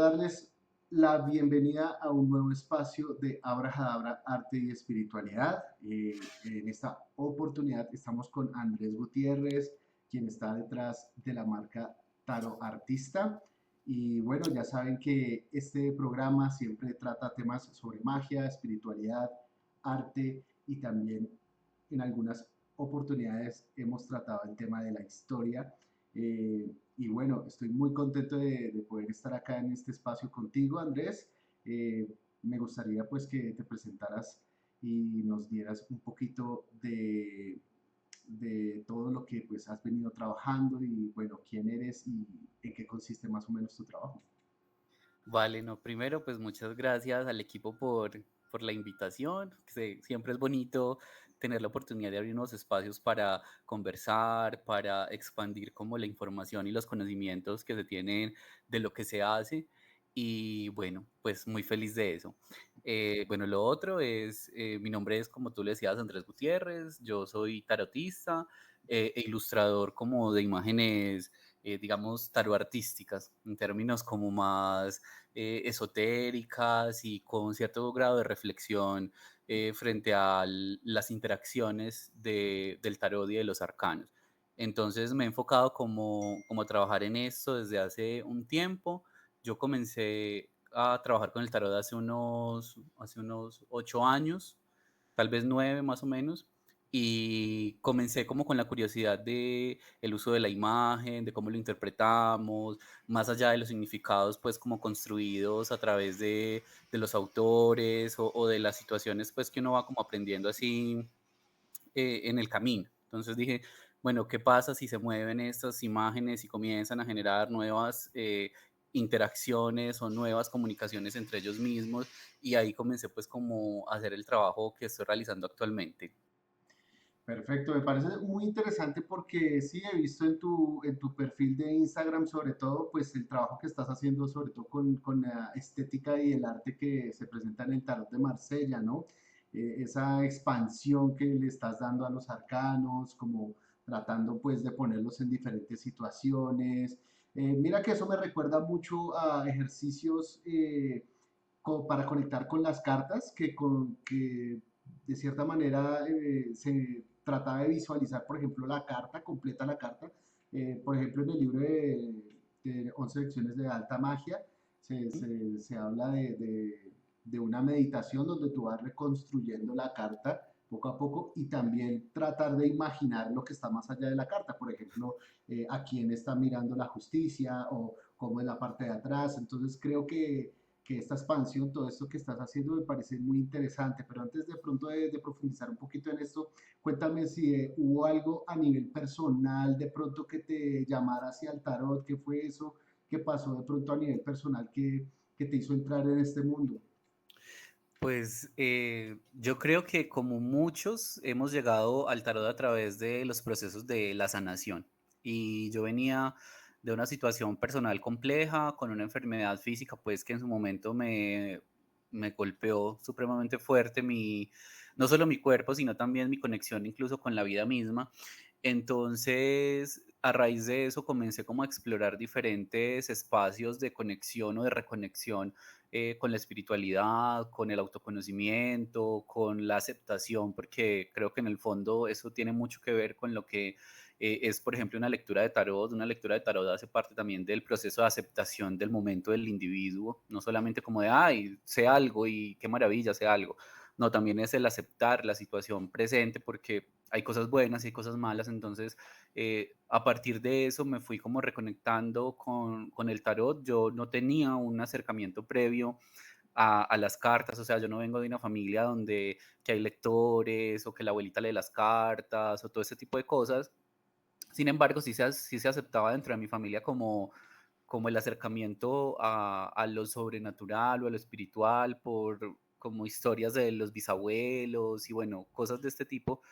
darles la bienvenida a un nuevo espacio de Abrahadabra, Arte y Espiritualidad. En esta oportunidad estamos con Andrés Gutiérrez, quien está detrás de la marca Taro Artista. Y bueno, ya saben que este programa siempre trata temas sobre magia, espiritualidad, arte y también en algunas oportunidades hemos tratado el tema de la historia. Y bueno, estoy muy contento de poder estar acá en este espacio contigo, Andrés. Me gustaría pues que te presentaras y nos dieras un poquito de todo lo que pues has venido trabajando y bueno, quién eres y en qué consiste más o menos tu trabajo. Vale, no, primero pues muchas gracias al equipo por la invitación. Siempre es bonito tener la oportunidad de abrir unos espacios para conversar, para expandir como la información y los conocimientos que se tienen de lo que se hace. Y bueno, pues muy feliz de eso. Bueno, lo otro es, mi nombre es, como tú le decías, Andrés Gutiérrez. Yo soy tarotista e ilustrador como de imágenes, digamos, tarot artísticas, en términos como más esotéricas y con cierto grado de reflexión frente a las interacciones del tarot y de los arcanos. Entonces me he enfocado como a trabajar en esto desde hace un tiempo. Yo comencé a trabajar con el tarot hace unos 8 años, tal vez 9 más o menos, y comencé como con la curiosidad de el uso de la imagen, de cómo lo interpretamos, más allá de los significados pues como construidos a través de los autores o de las situaciones pues que uno va como aprendiendo así en el camino. Entonces dije, bueno, ¿qué pasa si se mueven estas imágenes y comienzan a generar nuevas interacciones o nuevas comunicaciones entre ellos mismos? Y ahí comencé pues como a hacer el trabajo que estoy realizando actualmente. Perfecto, me parece muy interesante porque sí he visto en tu perfil de Instagram sobre todo, pues el trabajo que estás haciendo sobre todo con la estética y el arte que se presenta en el tarot de Marsella, ¿no? Esa expansión que le estás dando a los arcanos, como tratando pues de ponerlos en diferentes situaciones. Mira que eso me recuerda mucho a ejercicios para conectar con las cartas que de cierta manera se trataba de visualizar, por ejemplo, la carta, completa la carta. Por ejemplo, en el libro de 11 lecciones de alta magia se habla de una meditación donde tú vas reconstruyendo la carta poco a poco y también tratar de imaginar lo que está más allá de la carta, por ejemplo, a quién está mirando la justicia o cómo es la parte de atrás. Entonces creo que esta expansión, todo esto que estás haciendo me parece muy interesante, pero antes de pronto de profundizar un poquito en esto, cuéntame si hubo algo a nivel personal de pronto que te llamara hacia el tarot, qué fue eso que pasó de pronto a nivel personal que te hizo entrar en este mundo. Pues yo creo que como muchos hemos llegado al tarot a través de los procesos de la sanación. Y yo venía de una situación personal compleja, con una enfermedad física, pues que en su momento me golpeó supremamente fuerte no solo mi cuerpo, sino también mi conexión incluso con la vida misma. Entonces, a raíz de eso comencé como a explorar diferentes espacios de conexión o de reconexión con la espiritualidad, con el autoconocimiento, con la aceptación, porque creo que en el fondo eso tiene mucho que ver con lo que es, por ejemplo, una lectura de tarot. Una lectura de tarot hace parte también del proceso de aceptación del momento del individuo, no solamente como de, ay, sé algo y qué maravilla, sé algo. No, también es el aceptar la situación presente porque hay cosas buenas y hay cosas malas. Entonces, a partir de eso me fui como reconectando con el tarot. Yo no tenía un acercamiento previo a las cartas. O sea, yo no vengo de una familia donde que hay lectores o que la abuelita lee las cartas o todo ese tipo de cosas. Sin embargo, sí se aceptaba dentro de mi familia como el acercamiento a lo sobrenatural o a lo espiritual por como historias de los bisabuelos y bueno, cosas de este tipo,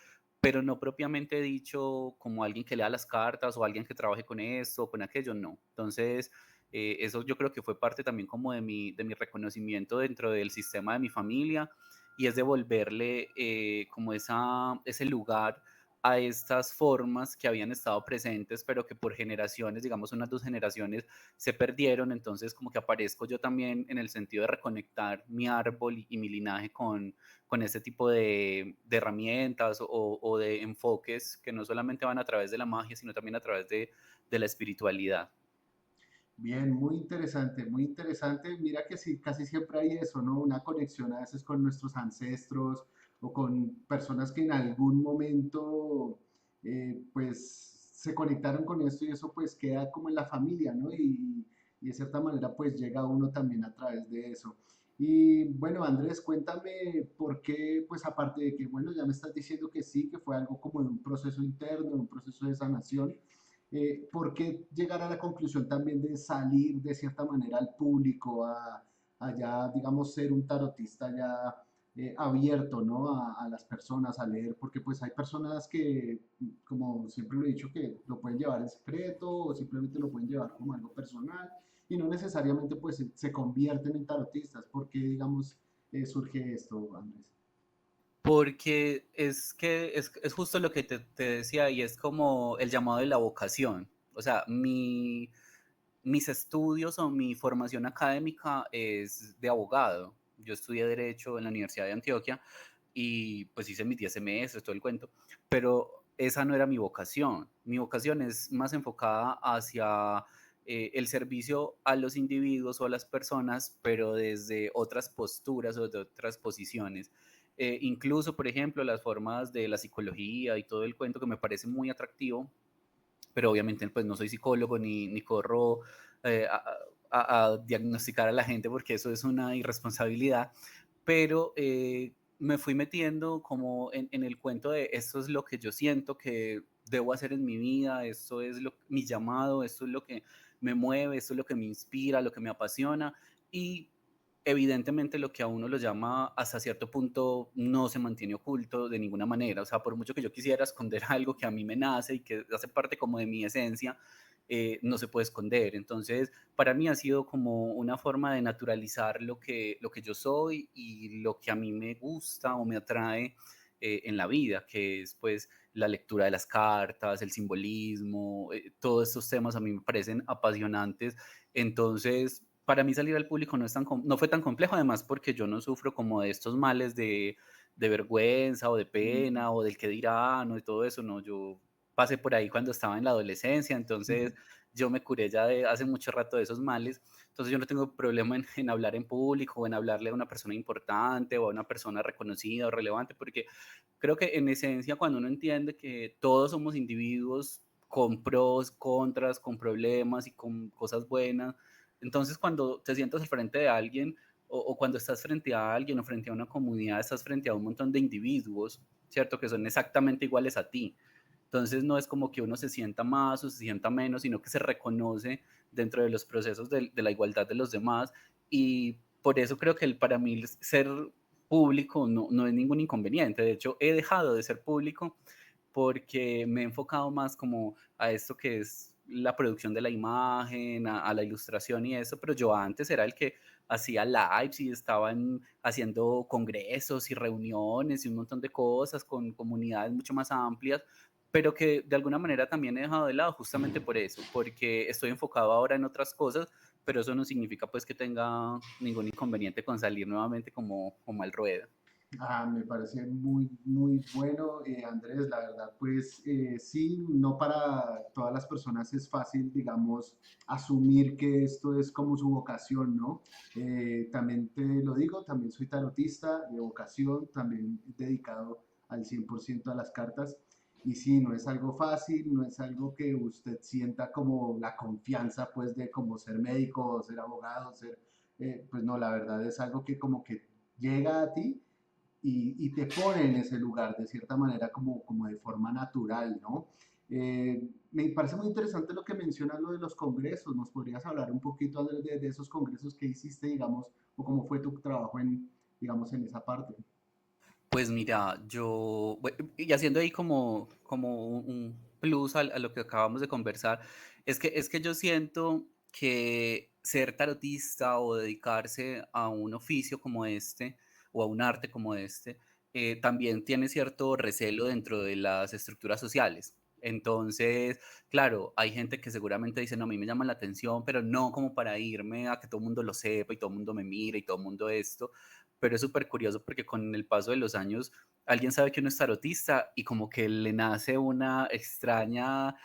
pero no propiamente dicho como alguien que lea las cartas o alguien que trabaje con esto o con aquello, no. Entonces, eso yo creo que fue parte también como de mi reconocimiento dentro del sistema de mi familia, y es devolverle como ese lugar a estas formas que habían estado presentes, pero que por generaciones, digamos unas 2 generaciones, se perdieron. Entonces, como que aparezco yo también en el sentido de reconectar mi árbol y mi linaje con ese tipo de herramientas o de enfoques que no solamente van a través de la magia, sino también a través de la espiritualidad. Bien, muy interesante, muy interesante. Mira que sí, casi siempre hay eso, ¿no? Una conexión a veces con nuestros ancestros o con personas que en algún momento, pues, se conectaron con esto y eso pues queda como en la familia, ¿no? Y de cierta manera pues llega uno también a través de eso. Y bueno, Andrés, cuéntame por qué, pues aparte de que, bueno, ya me estás diciendo que sí, que fue algo como de un proceso interno, de un proceso de sanación. ¿Por qué llegar a la conclusión también de salir de cierta manera al público, a ya, digamos, ser un tarotista ya abierto, ¿no? A las personas a leer, porque pues hay personas que, como siempre lo he dicho, que lo pueden llevar en secreto o simplemente lo pueden llevar como algo personal y no necesariamente pues se convierten en tarotistas. ¿Por qué, digamos, surge esto, Andrés? Porque es que es justo lo que te decía y es como el llamado de la vocación. O sea, mis estudios o mi formación académica es de abogado. Yo estudié Derecho en la Universidad de Antioquia y pues hice mis 10 semestres, todo el cuento, pero esa no era mi vocación. Mi vocación es más enfocada hacia el servicio a los individuos o a las personas, pero desde otras posturas o de otras posiciones. Incluso, por ejemplo, las formas de la psicología y todo el cuento que me parece muy atractivo, pero obviamente pues no soy psicólogo ni corro eh, a, a diagnosticar a la gente porque eso es una irresponsabilidad, pero me fui metiendo como en el cuento de esto es lo que yo siento que debo hacer en mi vida, esto es mi llamado, esto es lo que me mueve, esto es lo que me inspira, lo que me apasiona y evidentemente lo que a uno lo llama hasta cierto punto no se mantiene oculto de ninguna manera. O sea, por mucho que yo quisiera esconder algo que a mí me nace y que hace parte como de mi esencia, no se puede esconder. Entonces, para mí ha sido como una forma de naturalizar lo que yo soy y lo que a mí me gusta o me atrae en la vida, que es pues la lectura de las cartas, el simbolismo, todos estos temas a mí me parecen apasionantes. Entonces, para mí salir al público no fue tan complejo, además porque yo no sufro como de estos males de vergüenza o de Mm. pena o del que dirán o de todo eso, no, yo pasé por ahí cuando estaba en la adolescencia, entonces yo me curé ya de hace mucho rato de esos males, entonces yo no tengo problema en hablar en público o en hablarle a una persona importante o a una persona reconocida o relevante, porque creo que en esencia cuando uno entiende que todos somos individuos con pros, contras, con problemas y con cosas buenas, entonces cuando te sientas al frente de alguien o cuando estás frente a alguien o frente a una comunidad, estás frente a un montón de individuos, ¿cierto? Que son exactamente iguales a ti. Entonces no es como que uno se sienta más o se sienta menos, sino que se reconoce dentro de los procesos de la igualdad de los demás y por eso creo que para mí ser público no es ningún inconveniente. De hecho, he dejado de ser público porque me he enfocado más como a esto que es la producción de la imagen, a la ilustración y eso, pero yo antes era el que hacía lives y estaban haciendo congresos y reuniones y un montón de cosas con comunidades mucho más amplias, pero que de alguna manera también he dejado de lado justamente por eso, porque estoy enfocado ahora en otras cosas, pero eso no significa pues que tenga ningún inconveniente con salir nuevamente como al ruedo. Ah, me parece muy, muy bueno, Andrés. La verdad, pues sí, no para todas las personas es fácil, digamos, asumir que esto es como su vocación, ¿no? También te lo digo, también soy tarotista de vocación, también dedicado al 100% a las cartas. Y sí, no es algo fácil, no es algo que usted sienta como la confianza, pues, de como ser médico o ser abogado, ser, pues no, la verdad es algo que como que llega a ti y te pone en ese lugar de cierta manera como de forma natural, ¿no? Me parece muy interesante lo que mencionas, lo de los congresos. ¿Nos podrías hablar un poquito de esos congresos que hiciste, digamos, o cómo fue tu trabajo en, digamos, en esa parte? Pues mira, y haciendo ahí como un plus a lo que acabamos de conversar, es que yo siento que ser tarotista o dedicarse a un oficio como este, o a un arte como este, también tiene cierto recelo dentro de las estructuras sociales. Entonces, claro, hay gente que seguramente dice, no, a mí me llama la atención, pero no como para irme a que todo el mundo lo sepa y todo el mundo me mire y todo el mundo esto. Pero es súper curioso porque con el paso de los años, alguien sabe que uno es tarotista y como que le nace una extraña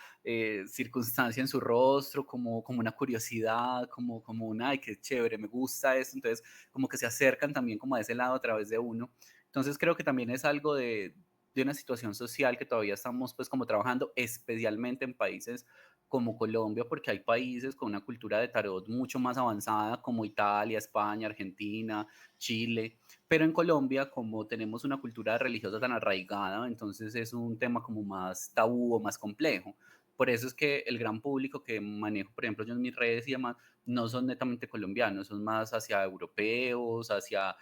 circunstancia en su rostro, como una curiosidad, como una, ay, qué chévere, me gusta esto. Entonces, como que se acercan también como a ese lado a través de uno. Entonces creo que también es algo de una situación social que todavía estamos pues como trabajando, especialmente en países como Colombia, porque hay países con una cultura de tarot mucho más avanzada como Italia, España, Argentina, Chile, pero en Colombia como tenemos una cultura religiosa tan arraigada, entonces es un tema como más tabú o más complejo. Por eso es que el gran público que manejo, por ejemplo, yo en mis redes y demás, no son netamente colombianos, son más hacia europeos, hacia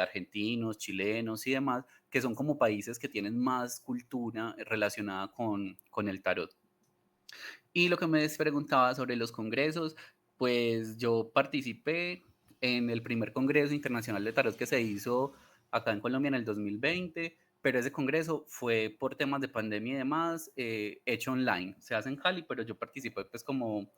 argentinos, chilenos y demás, que son como países que tienen más cultura relacionada con el tarot. Y lo que me preguntaba sobre los congresos, pues yo participé en el primer Congreso Internacional de Tarot que se hizo acá en Colombia en el 2020, pero ese congreso fue por temas de pandemia y demás, hecho online. Se hace en Cali, pero yo participé pues como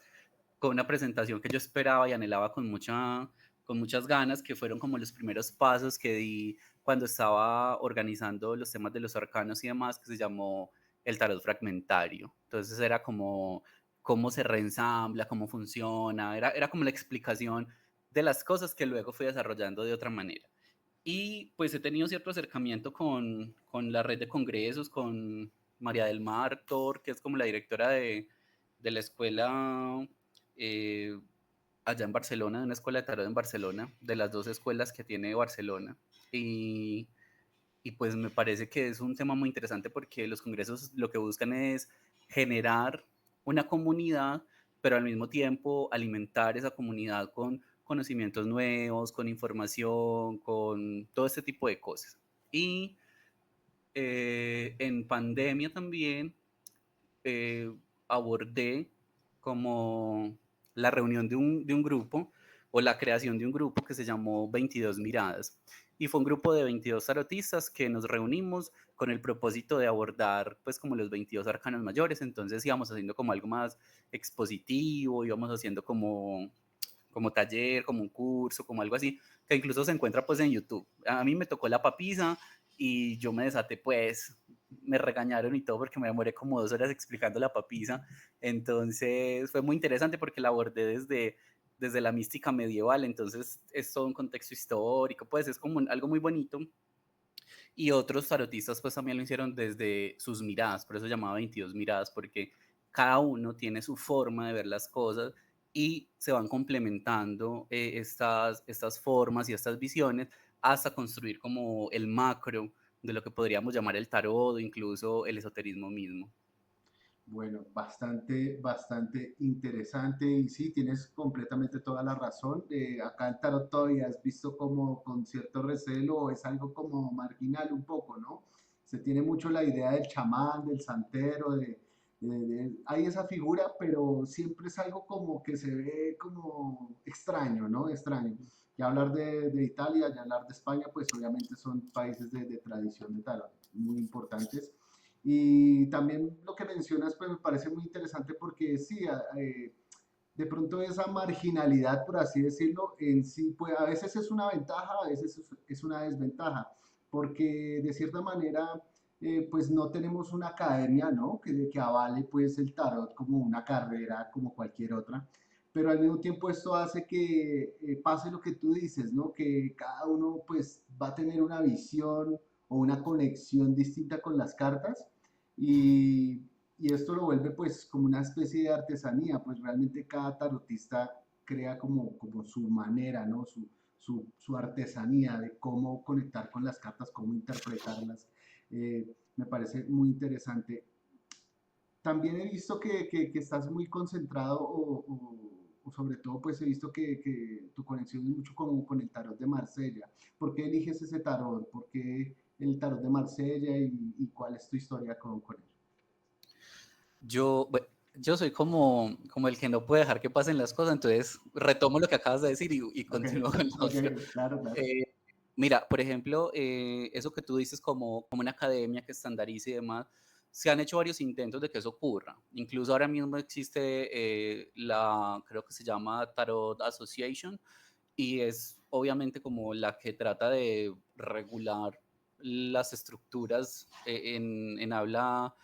con una presentación que yo esperaba y anhelaba con muchas ganas, que fueron como los primeros pasos que di cuando estaba organizando los temas de los arcanos y demás, que se llamó el tarot fragmentario. Entonces era como cómo se reensambla, cómo funciona, era como la explicación de las cosas que luego fui desarrollando de otra manera. Y pues he tenido cierto acercamiento con la red de congresos, con María del Mar Tor, que es como la directora de la escuela eh, allá en Barcelona, de una escuela de tarot en Barcelona, de las dos escuelas que tiene Barcelona. Y, y pues me parece que es un tema muy interesante porque los congresos lo que buscan es generar una comunidad, pero al mismo tiempo alimentar esa comunidad con conocimientos nuevos, con información, con todo este tipo de cosas. Y en pandemia también eh, abordé como la reunión de un grupo o la creación de un grupo que se llamó 22 Miradas. Y fue un grupo de 22 tarotistas que nos reunimos con el propósito de abordar pues como los 22 arcanos mayores. Entonces íbamos haciendo como algo más expositivo, íbamos haciendo como taller, como un curso, como algo así, que incluso se encuentra pues en YouTube. A mí me tocó la papisa y yo me desaté pues, me regañaron y todo porque me demoré como 2 horas explicando la papisa. Entonces fue muy interesante porque la abordé desde la mística medieval, entonces es todo un contexto histórico, pues es como algo muy bonito. Y otros tarotistas pues también lo hicieron desde sus miradas, por eso llamaba 22 miradas, porque cada uno tiene su forma de ver las cosas y se van complementando estas formas y estas visiones hasta construir como el macro de lo que podríamos llamar el tarot o incluso el esoterismo mismo. Bueno, bastante interesante y sí, tienes completamente toda la razón. Acá el tarot todavía has visto como con cierto recelo o es algo como marginal un poco, ¿no? Se tiene mucho la idea del chamán, del santero, hay esa figura, pero siempre es algo como que se ve como extraño, ¿no? Extraño. Ya hablar de Italia, ya hablar de España, pues obviamente son países de tradición de tarot muy importantes. Y también lo que mencionas, pues me parece muy interesante porque sí, de pronto esa marginalidad, por así decirlo, en sí, pues a veces es una ventaja, a veces es una desventaja, porque de cierta manera, pues no tenemos una academia, ¿no? Que avale pues el tarot como una carrera, como cualquier otra, pero al mismo tiempo esto hace que pase lo que tú dices, ¿no? Que cada uno pues va a tener una visión o una conexión distinta con las cartas y, y esto lo vuelve pues como una especie de artesanía, pues realmente cada tarotista crea como su manera, ¿no? Su artesanía de cómo conectar con las cartas, cómo interpretarlas. Me parece muy interesante. También he visto que estás muy concentrado o sobre todo pues he visto que tu conexión es mucho con el tarot de Marsella. ¿Por qué eliges ese tarot? ¿Por qué el tarot de Marsella y cuál es tu historia con él? Yo soy como el que no puede dejar que pasen las cosas, entonces retomo lo que acabas de decir y Ok, continúo con lo ok, otro. claro, claro. Mira, por ejemplo, eso que tú dices como una academia que estandarice y demás, se han hecho varios intentos de que eso ocurra. Incluso ahora mismo existe creo que se llama Tarot Association, y es obviamente como la que trata de regular las estructuras en habla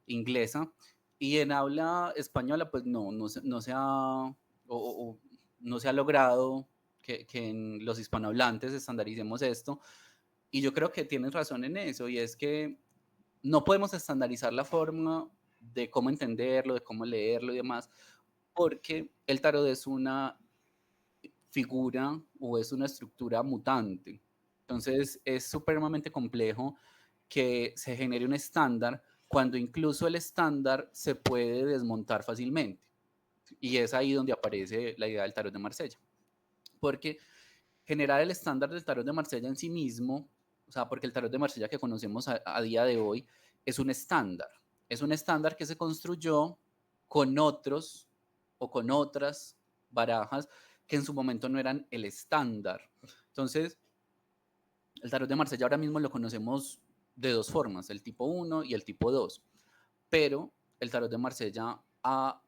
inglesa, y en habla española, pues no se ha, o no se ha logrado que en los hispanohablantes estandaricemos esto. Y yo creo que tienes razón en eso, y es que no podemos estandarizar la forma de cómo entenderlo, de cómo leerlo y demás, porque el tarot es una figura o es una estructura mutante. Entonces es supremamente complejo que se genere un estándar cuando incluso el estándar se puede desmontar fácilmente. Y es ahí donde aparece la idea del tarot de Marsella. Porque generar el estándar del tarot de Marsella en sí mismo, o sea, porque el tarot de Marsella que conocemos a día de hoy es un estándar. Es un estándar que se construyó con otros o con otras barajas que en su momento no eran el estándar. Entonces, el tarot de Marsella ahora mismo lo conocemos de dos formas, el tipo uno y el tipo 2, pero el tarot de Marsella ha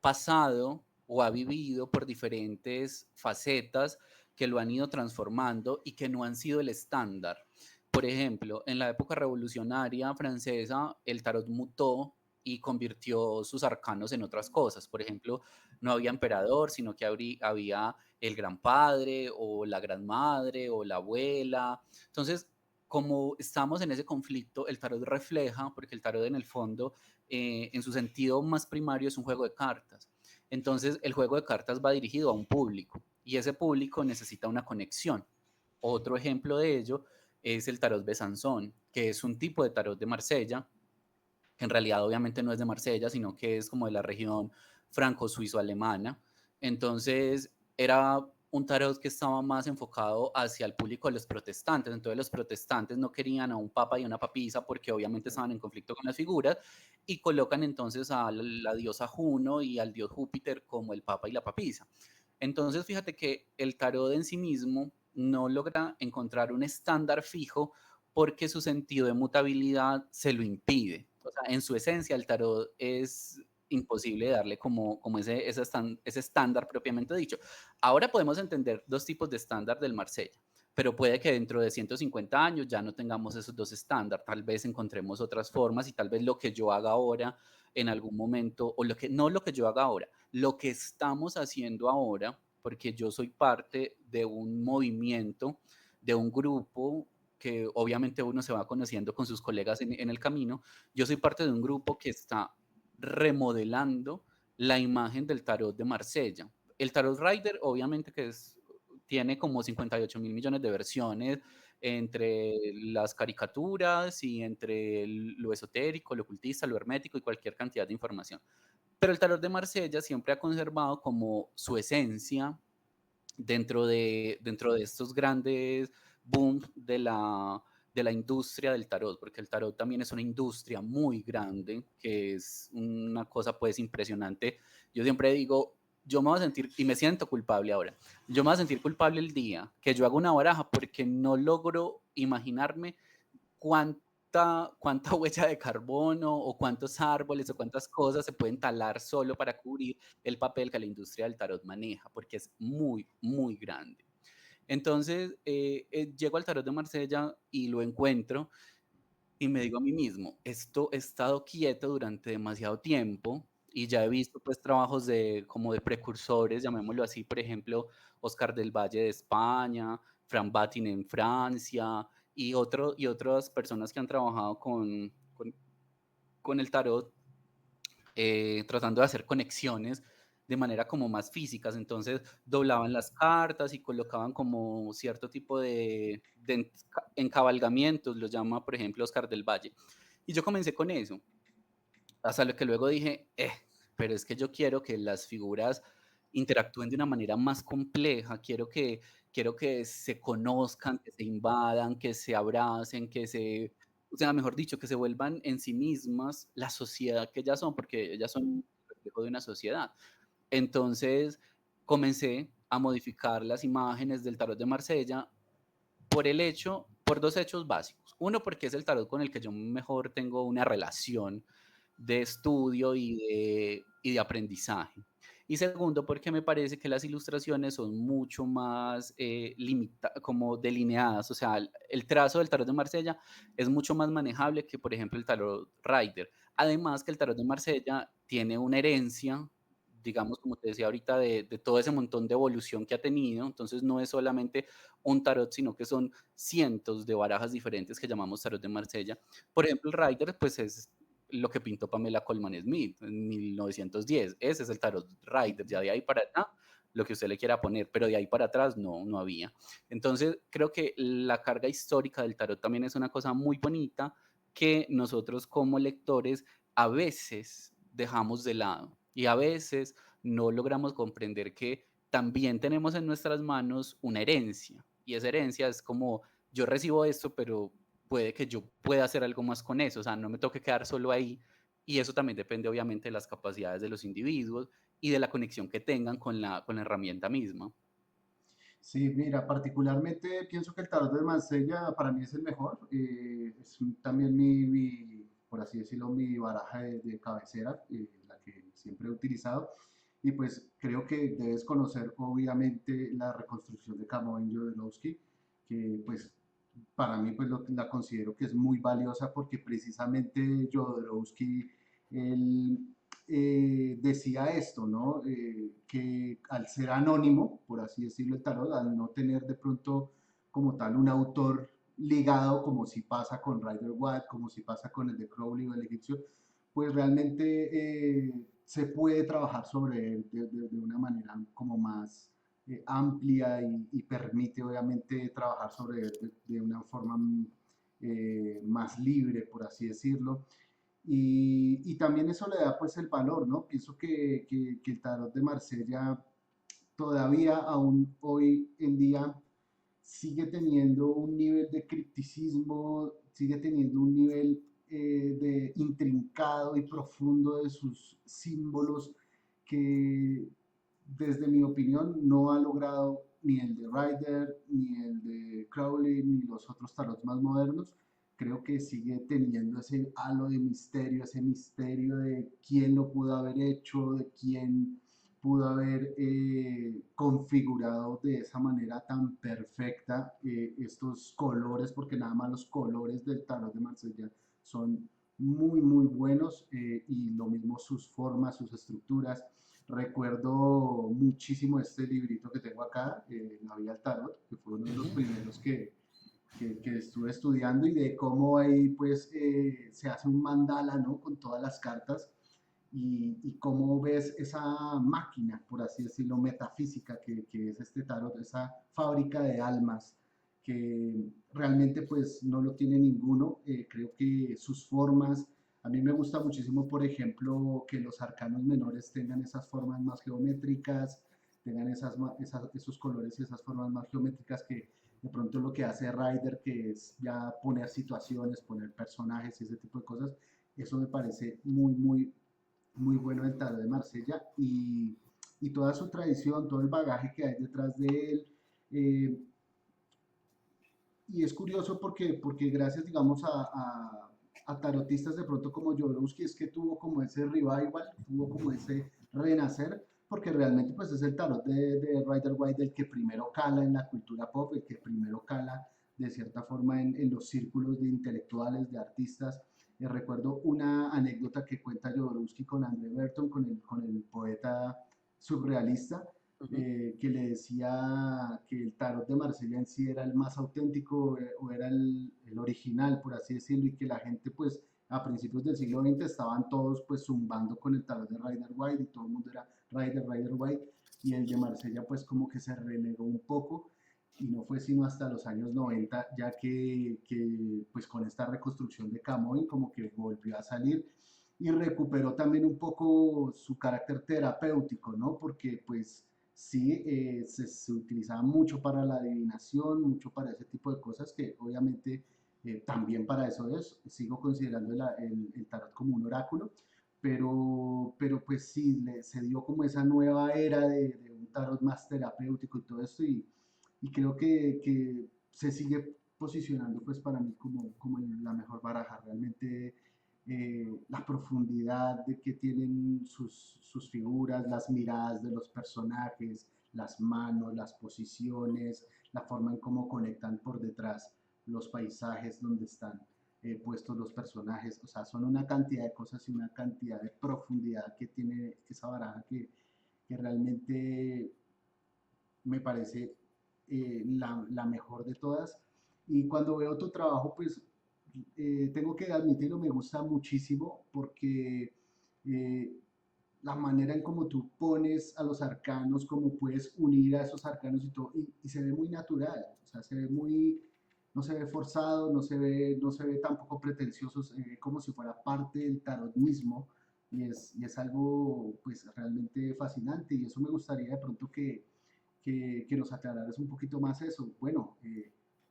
pasado o ha vivido por diferentes facetas que lo han ido transformando y que no han sido el estándar. Por ejemplo, en la época revolucionaria francesa, el tarot mutó y convirtió sus arcanos en otras cosas. Por ejemplo, no había emperador, sino que había el gran padre o la gran madre o la abuela. Entonces, como estamos en ese conflicto, el tarot refleja, porque el tarot en el fondo, en su sentido más primario, es un juego de cartas. Entonces, el juego de cartas va dirigido a un público y ese público necesita una conexión. Otro ejemplo de ello es el tarot Besançon, que es un tipo de tarot de Marsella, que en realidad obviamente no es de Marsella, sino que es como de la región franco-suizo-alemana. Entonces, era un tarot que estaba más enfocado hacia el público de los protestantes. Entonces, los protestantes no querían a un papa y una papisa porque obviamente estaban en conflicto con las figuras, y colocan entonces a la diosa Juno y al dios Júpiter como el papa y la papisa. Entonces, fíjate que el tarot en sí mismo no logra encontrar un estándar fijo porque su sentido de mutabilidad se lo impide. O sea, en su esencia, el tarot es imposible darle como ese estándar propiamente dicho. Ahora podemos entender dos tipos de estándar del Marsella, pero puede que dentro de 150 años ya no tengamos esos dos estándares, tal vez encontremos otras formas y tal vez lo que yo haga ahora en algún momento, o no lo que yo haga ahora, lo que estamos haciendo ahora, porque yo soy parte de un movimiento, de un grupo que obviamente uno se va conociendo con sus colegas en el camino. Yo soy parte de un grupo que está remodelando la imagen del tarot de Marsella. El tarot Rider, obviamente que tiene como 58.000 millones de versiones entre las caricaturas y entre lo esotérico, lo ocultista, lo hermético y cualquier cantidad de información. Pero el tarot de Marsella siempre ha conservado como su esencia dentro de estos grandes booms de la industria del tarot, porque el tarot también es una industria muy grande, que es una cosa pues impresionante. Yo siempre digo, yo me voy a sentir, y me siento culpable ahora, yo me voy a sentir culpable el día que yo hago una baraja porque no logro imaginarme cuánta huella de carbono o cuántos árboles o cuántas cosas se pueden talar solo para cubrir el papel que la industria del tarot maneja, porque es muy, muy grande. Entonces, llego al tarot de Marsella y lo encuentro y me digo a mí mismo, esto he estado quieto durante demasiado tiempo y ya he visto pues trabajos como de precursores, llamémoslo así, por ejemplo, Oscar del Valle de España, Fran Batin en Francia y otras personas que han trabajado con el tarot, tratando de hacer conexiones de manera como más físicas. Entonces doblaban las cartas y colocaban como cierto tipo de encabalgamientos, los llama por ejemplo Oscar del Valle. Y yo comencé con eso, hasta lo que luego dije, pero es que yo quiero que las figuras interactúen de una manera más compleja, quiero que se conozcan, que se invadan, que se abracen, o sea, mejor dicho, que se vuelvan en sí mismas la sociedad que ellas son, porque ellas son un reflejo de una sociedad. Entonces, comencé a modificar las imágenes del tarot de Marsella por dos hechos básicos. Uno, porque es el tarot con el que yo mejor tengo una relación de estudio y de aprendizaje. Y segundo, porque me parece que las ilustraciones son mucho más como delineadas, o sea, el trazo del tarot de Marsella es mucho más manejable que, por ejemplo, el tarot Rider. Además que el tarot de Marsella tiene una herencia, digamos, como te decía ahorita, de todo ese montón de evolución que ha tenido, entonces no es solamente un tarot, sino que son cientos de barajas diferentes que llamamos tarot de Marsella. Por ejemplo, el Rider, pues es lo que pintó Pamela Colman Smith en 1910. Ese es el tarot Rider, ya de ahí para acá, lo que usted le quiera poner, pero de ahí para atrás no había. Entonces, creo que la carga histórica del tarot también es una cosa muy bonita que nosotros como lectores a veces dejamos de lado y a veces no logramos comprender que también tenemos en nuestras manos una herencia y esa herencia es como yo recibo esto, pero puede que yo pueda hacer algo más con eso, o sea, no me toque quedar solo ahí y eso también depende obviamente de las capacidades de los individuos y de la conexión que tengan con la herramienta misma. Sí, mira, particularmente pienso que el tarot de Marsella para mí es el mejor. También por así decirlo, mi baraja de cabecera, la que siempre he utilizado. Y pues creo que debes conocer obviamente la reconstrucción de Camões Jodorowsky, que pues para mí pues la considero que es muy valiosa porque precisamente Jodorowsky él, decía esto, ¿no? Que al ser anónimo, por así decirlo, el tarot, al no tener de pronto como tal un autor ligado, como si pasa con Rider Waite, como si pasa con el de Crowley o el egipcio, pues realmente se puede trabajar sobre él de una manera como más amplia y permite obviamente trabajar sobre él de una forma más libre, por así decirlo. Y también eso le da pues el valor, ¿no? Pienso que el tarot de Marsella todavía aún hoy en día sigue teniendo un nivel de cripticismo, sigue teniendo un nivel de intrincado y profundo de sus símbolos que desde mi opinión no ha logrado ni el de Rider, ni el de Crowley, ni los otros tarots más modernos. Creo que sigue teniendo ese halo de misterio, ese misterio de quién lo pudo haber hecho, de quién pudo haber configurado de esa manera tan perfecta estos colores, porque nada más los colores del tarot de Marsella son muy, muy buenos y lo mismo sus formas, sus estructuras. Recuerdo muchísimo este librito que tengo acá, La Vía al Tarot, que fue uno de los primeros que estuve estudiando y de cómo ahí pues se hace un mandala, ¿no? Con todas las cartas y cómo ves esa máquina, por así decirlo, metafísica que es este tarot, esa fábrica de almas que realmente pues no lo tiene ninguno. Creo que sus formas, a mí me gusta muchísimo, por ejemplo, que los arcanos menores tengan esas formas más geométricas, tengan esos colores y esas formas más geométricas que de pronto lo que hace Ryder, que es ya poner situaciones, poner personajes y ese tipo de cosas, eso me parece muy, muy, muy bueno el tarot de Marsella y toda su tradición, todo el bagaje que hay detrás de él. Eh, y es curioso porque gracias, digamos, a tarotistas de pronto como Jodorowsky es que tuvo como ese revival, tuvo como ese renacer, porque realmente pues es el tarot de Rider Waite el que primero cala en la cultura pop, el que primero cala de cierta forma en los círculos de intelectuales, de artistas. Recuerdo una anécdota que cuenta Jodorowsky con André Burton, con el poeta surrealista, Ujú. que le decía que el tarot de Marsella en sí era el más auténtico o era el original, por así decirlo, y que la gente pues a principios del siglo XX estaban todos pues zumbando con el tarot de Rider Waite y todo el mundo era Rider Waite y el de Marsella pues como que se relegó un poco y no fue sino hasta los años 90 ya que pues con esta reconstrucción de Camões como que volvió a salir y recuperó también un poco su carácter terapéutico, ¿no? Porque pues sí, se utilizaba mucho para la adivinación, mucho para ese tipo de cosas que obviamente también para eso es, sigo considerando el tarot como un oráculo, pero pues sí, se dio como esa nueva era de un tarot más terapéutico y todo esto y creo que se sigue posicionando pues para mí como la mejor baraja. Realmente la profundidad de que tienen sus figuras, las miradas de los personajes, las manos, las posiciones, la forma en cómo conectan por detrás los paisajes donde están puestos los personajes, o sea, son una cantidad de cosas y una cantidad de profundidad que tiene esa baraja que realmente me parece la mejor de todas. Y cuando veo tu trabajo, pues tengo que admitirlo, me gusta muchísimo porque eh, la manera en cómo tú pones a los arcanos, cómo puedes unir a esos arcanos y todo, y se ve muy natural, o sea, se ve muy, no se ve forzado, no se ve tampoco pretencioso, se ve como si fuera parte del tarot mismo, y es algo pues realmente fascinante, y eso me gustaría de pronto que nos aclararas un poquito más eso. Bueno,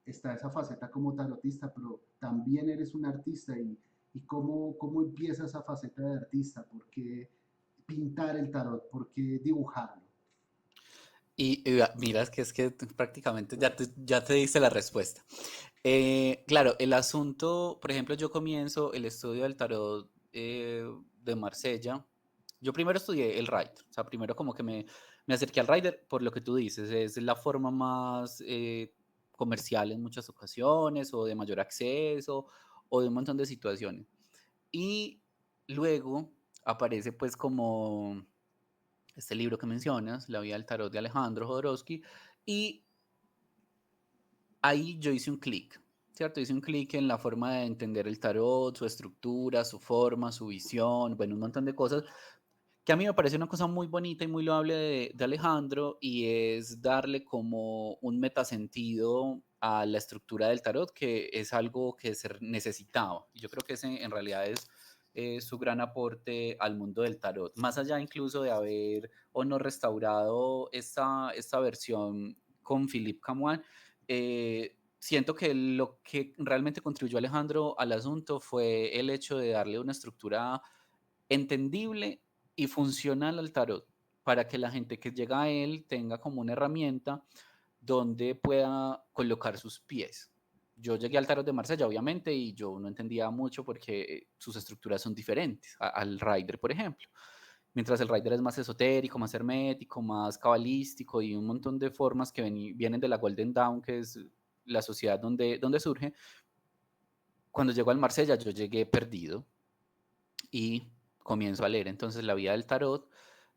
está esa faceta como tarotista, pero también eres un artista y cómo empieza esa faceta de artista, por qué pintar el tarot, por qué dibujarlo. Miras que es que prácticamente ya te diste la respuesta. Claro, el asunto, por ejemplo, yo comienzo el estudio del tarot de Marsella. Yo primero estudié el Rider, o sea, primero como que me acerqué al Rider por lo que tú dices, es la forma más comercial en muchas ocasiones o de mayor acceso o de un montón de situaciones. Y luego aparece pues como este libro que mencionas, La vida del tarot de Alejandro Jodorowsky, y ahí yo hice un clic, ¿cierto? Hice un clic en la forma de entender el tarot, su estructura, su forma, su visión, bueno, un montón de cosas que a mí me parece una cosa muy bonita y muy loable de Alejandro y es darle como un metasentido a la estructura del tarot, que es algo que se necesitaba. Y yo creo que ese en realidad es su gran aporte al mundo del tarot, más allá incluso de haber o no restaurado esta versión con Philippe Camoin. Siento que lo que realmente contribuyó Alejandro al asunto fue el hecho de darle una estructura entendible y funcional al tarot, para que la gente que llega a él tenga como una herramienta donde pueda colocar sus pies. Yo llegué al tarot de Marsella, obviamente, y yo no entendía mucho porque sus estructuras son diferentes al Rider, por ejemplo. Mientras el Rider es más esotérico, más hermético, más cabalístico y un montón de formas que vienen de la Golden Dawn, que es la sociedad donde surge. Cuando llego al Marsella, yo llegué perdido y comienzo a leer entonces La vida del tarot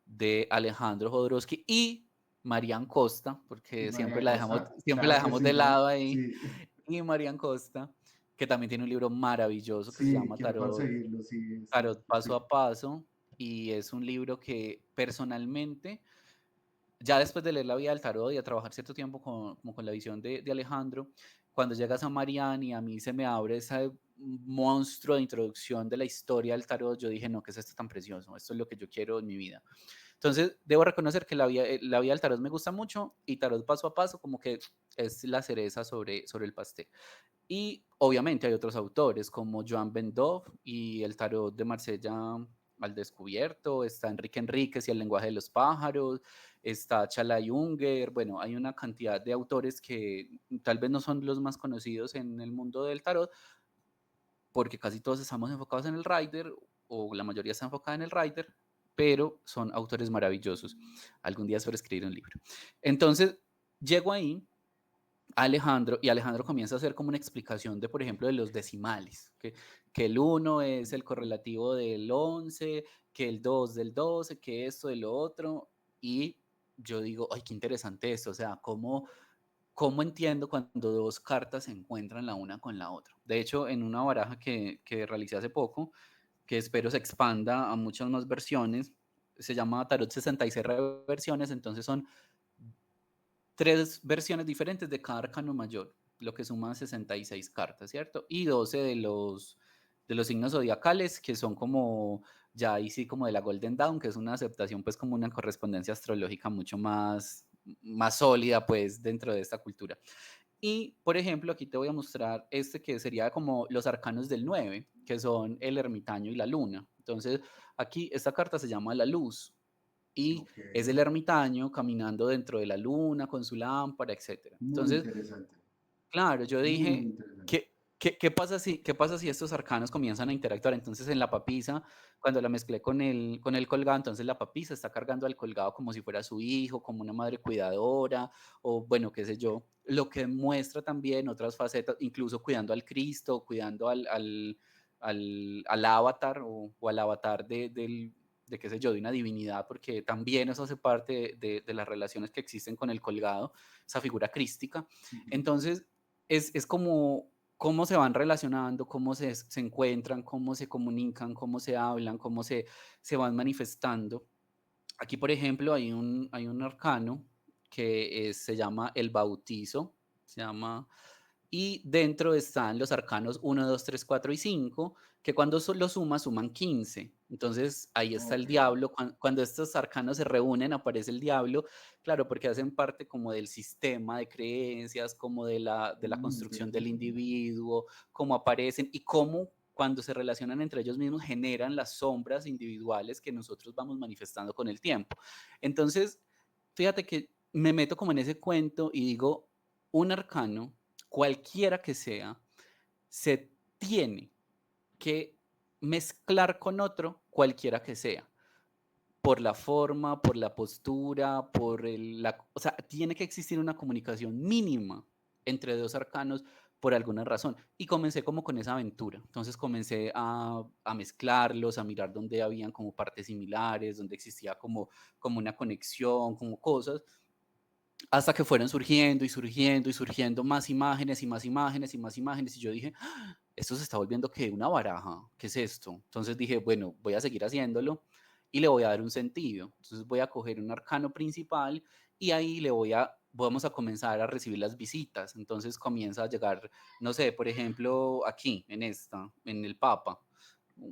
de Alejandro Jodorowsky y Marian Costa, Y porque María Costa, siempre la claro que dejamos sí, de ¿no? lado ahí, Sí, y Marian Costa, que también tiene un libro maravilloso que se sí, llama quiero conseguirlo, sí, Tarot Paso sí. a Paso, y es un libro que personalmente, ya después de leer La vida del tarot y a trabajar cierto tiempo como con la visión de Alejandro, cuando llegas a Marianne y a mí se me abre ese monstruo de introducción de la historia del tarot, yo dije, no, ¿qué es esto tan precioso? Esto es lo que yo quiero en mi vida. Entonces, debo reconocer que la vida del tarot me gusta mucho y tarot paso a paso como que es la cereza sobre el pastel. Y obviamente hay otros autores como Joan Bendov y el tarot de Marsella al descubierto, está Enrique Enríquez y el lenguaje de los pájaros, está Chalai Unger, bueno, hay una cantidad de autores que tal vez no son los más conocidos en el mundo del tarot, porque casi todos estamos enfocados en el Rider, o la mayoría está enfocada en el Rider, pero son autores maravillosos. Algún día espero escribir un libro. Entonces, llego ahí Alejandro, y Alejandro comienza a hacer como una explicación de, por ejemplo, de los decimales, que el uno es el correlativo del 11, que el 2 del 12, que esto de lo otro, y yo digo, ay, qué interesante esto, o sea, cómo entiendo cuando dos cartas se encuentran la una con la otra. De hecho, en una baraja que realicé hace poco, que espero se expanda a muchas más versiones, se llama Tarot 66 versiones, entonces son tres versiones diferentes de cada arcano mayor, lo que suma 66 cartas, ¿cierto? Y 12 de los signos zodiacales, que son como, ya ahí sí como de la Golden Dawn, que es una aceptación, pues como una correspondencia astrológica mucho más sólida, pues dentro de esta cultura. Y, por ejemplo, aquí te voy a mostrar este que sería como los arcanos del 9, que son el ermitaño y la luna. Entonces, aquí esta carta se llama la luz, y Ok, es el ermitaño caminando dentro de la luna con su lámpara, etcétera. muy Entonces, interesante. Claro, yo Muy dije, interesante. ¿qué pasa si estos arcanos comienzan a interactuar? Entonces, en la papisa, cuando la mezclé con el colgado, entonces la papisa está cargando al colgado como si fuera su hijo, como una madre cuidadora, o bueno, qué sé yo. Lo que muestra también otras facetas, incluso cuidando al Cristo, cuidando al avatar o al avatar de qué sé yo, de una divinidad, porque también eso hace parte de las relaciones que existen con el colgado, esa figura crística. Ujú. Entonces, es como cómo se van relacionando, cómo se encuentran, cómo se comunican, cómo se hablan, cómo se van manifestando. Aquí, por ejemplo, hay un arcano que se llama el bautizo, se llama, y dentro están los arcanos 1, 2, 3, 4 y 5 que cuando los sumas, suman 15. Entonces, ahí está el Ok. diablo. Cuando estos arcanos se reúnen, aparece el diablo, claro, porque hacen parte como del sistema de creencias, como de la construcción del Interesante. individuo, cómo aparecen y cómo cuando se relacionan entre ellos mismos generan las sombras individuales que nosotros vamos manifestando con el tiempo. Entonces, fíjate que me meto como en ese cuento y digo, un arcano, cualquiera que sea, se tiene que mezclar con otro, cualquiera que sea, por la forma, por la postura, o sea, tiene que existir una comunicación mínima entre dos arcanos por alguna razón. Y comencé como con esa aventura. Entonces comencé a mezclarlos, a mirar dónde habían como partes similares, dónde existía como una conexión, como cosas. Hasta que fueron surgiendo y surgiendo y surgiendo más imágenes y más imágenes y más imágenes. Y yo dije, "Ah, esto se está volviendo que una baraja. ¿Qué es esto?". Entonces dije, bueno, voy a seguir haciéndolo y le voy a dar un sentido. Entonces voy a coger un arcano principal y ahí vamos a comenzar a recibir las visitas. Entonces comienza a llegar, no sé, por ejemplo, aquí, en el Papa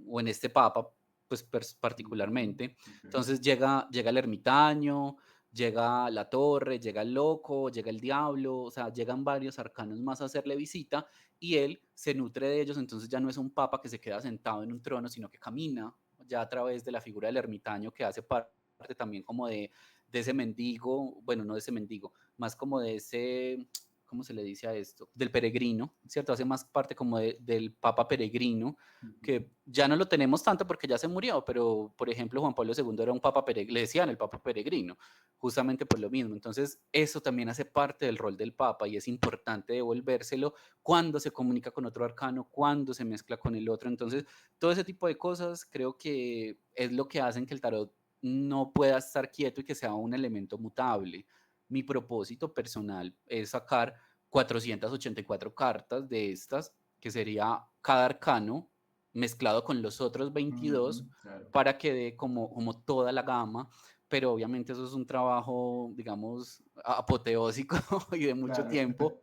o en este Papa, pues Ujú. particularmente. Ok. Entonces llega el ermitaño, llega la torre, llega el loco, llega el diablo, o sea, llegan varios arcanos más a hacerle visita y él se nutre de ellos, entonces ya no es un papa que se queda sentado en un trono, sino que camina ya a través de la figura del ermitaño que hace parte también como de ese mendigo, bueno, no de ese mendigo, más como de ese, ¿cómo se le dice a esto? Del peregrino, ¿cierto? Hace más parte como del papa peregrino, Ujú. que ya no lo tenemos tanto porque ya se murió, pero por ejemplo Juan Pablo II era un papa peregrino, le decían el papa peregrino, justamente por lo mismo. Entonces, eso también hace parte del rol del Papa y es importante devolvérselo cuando se comunica con otro arcano, cuando se mezcla con el otro. Entonces, todo ese tipo de cosas creo que es lo que hacen que el tarot no pueda estar quieto y que sea un elemento mutable. Mi propósito personal es sacar 484 cartas de estas, que sería cada arcano mezclado con los otros Ujú. 22 Claro. para que dé como toda la gama, pero obviamente eso es un trabajo, digamos, apoteósico y de mucho Claro. tiempo.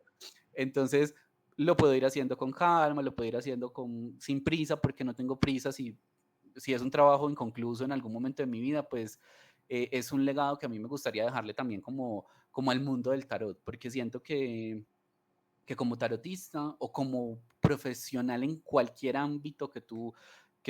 Entonces, lo puedo ir haciendo con calma, lo puedo ir haciendo sin prisa, porque no tengo prisa. Si es un trabajo inconcluso en algún momento de mi vida, pues es un legado que a mí me gustaría dejarle también como al mundo del tarot, porque siento que como tarotista o como profesional en cualquier ámbito que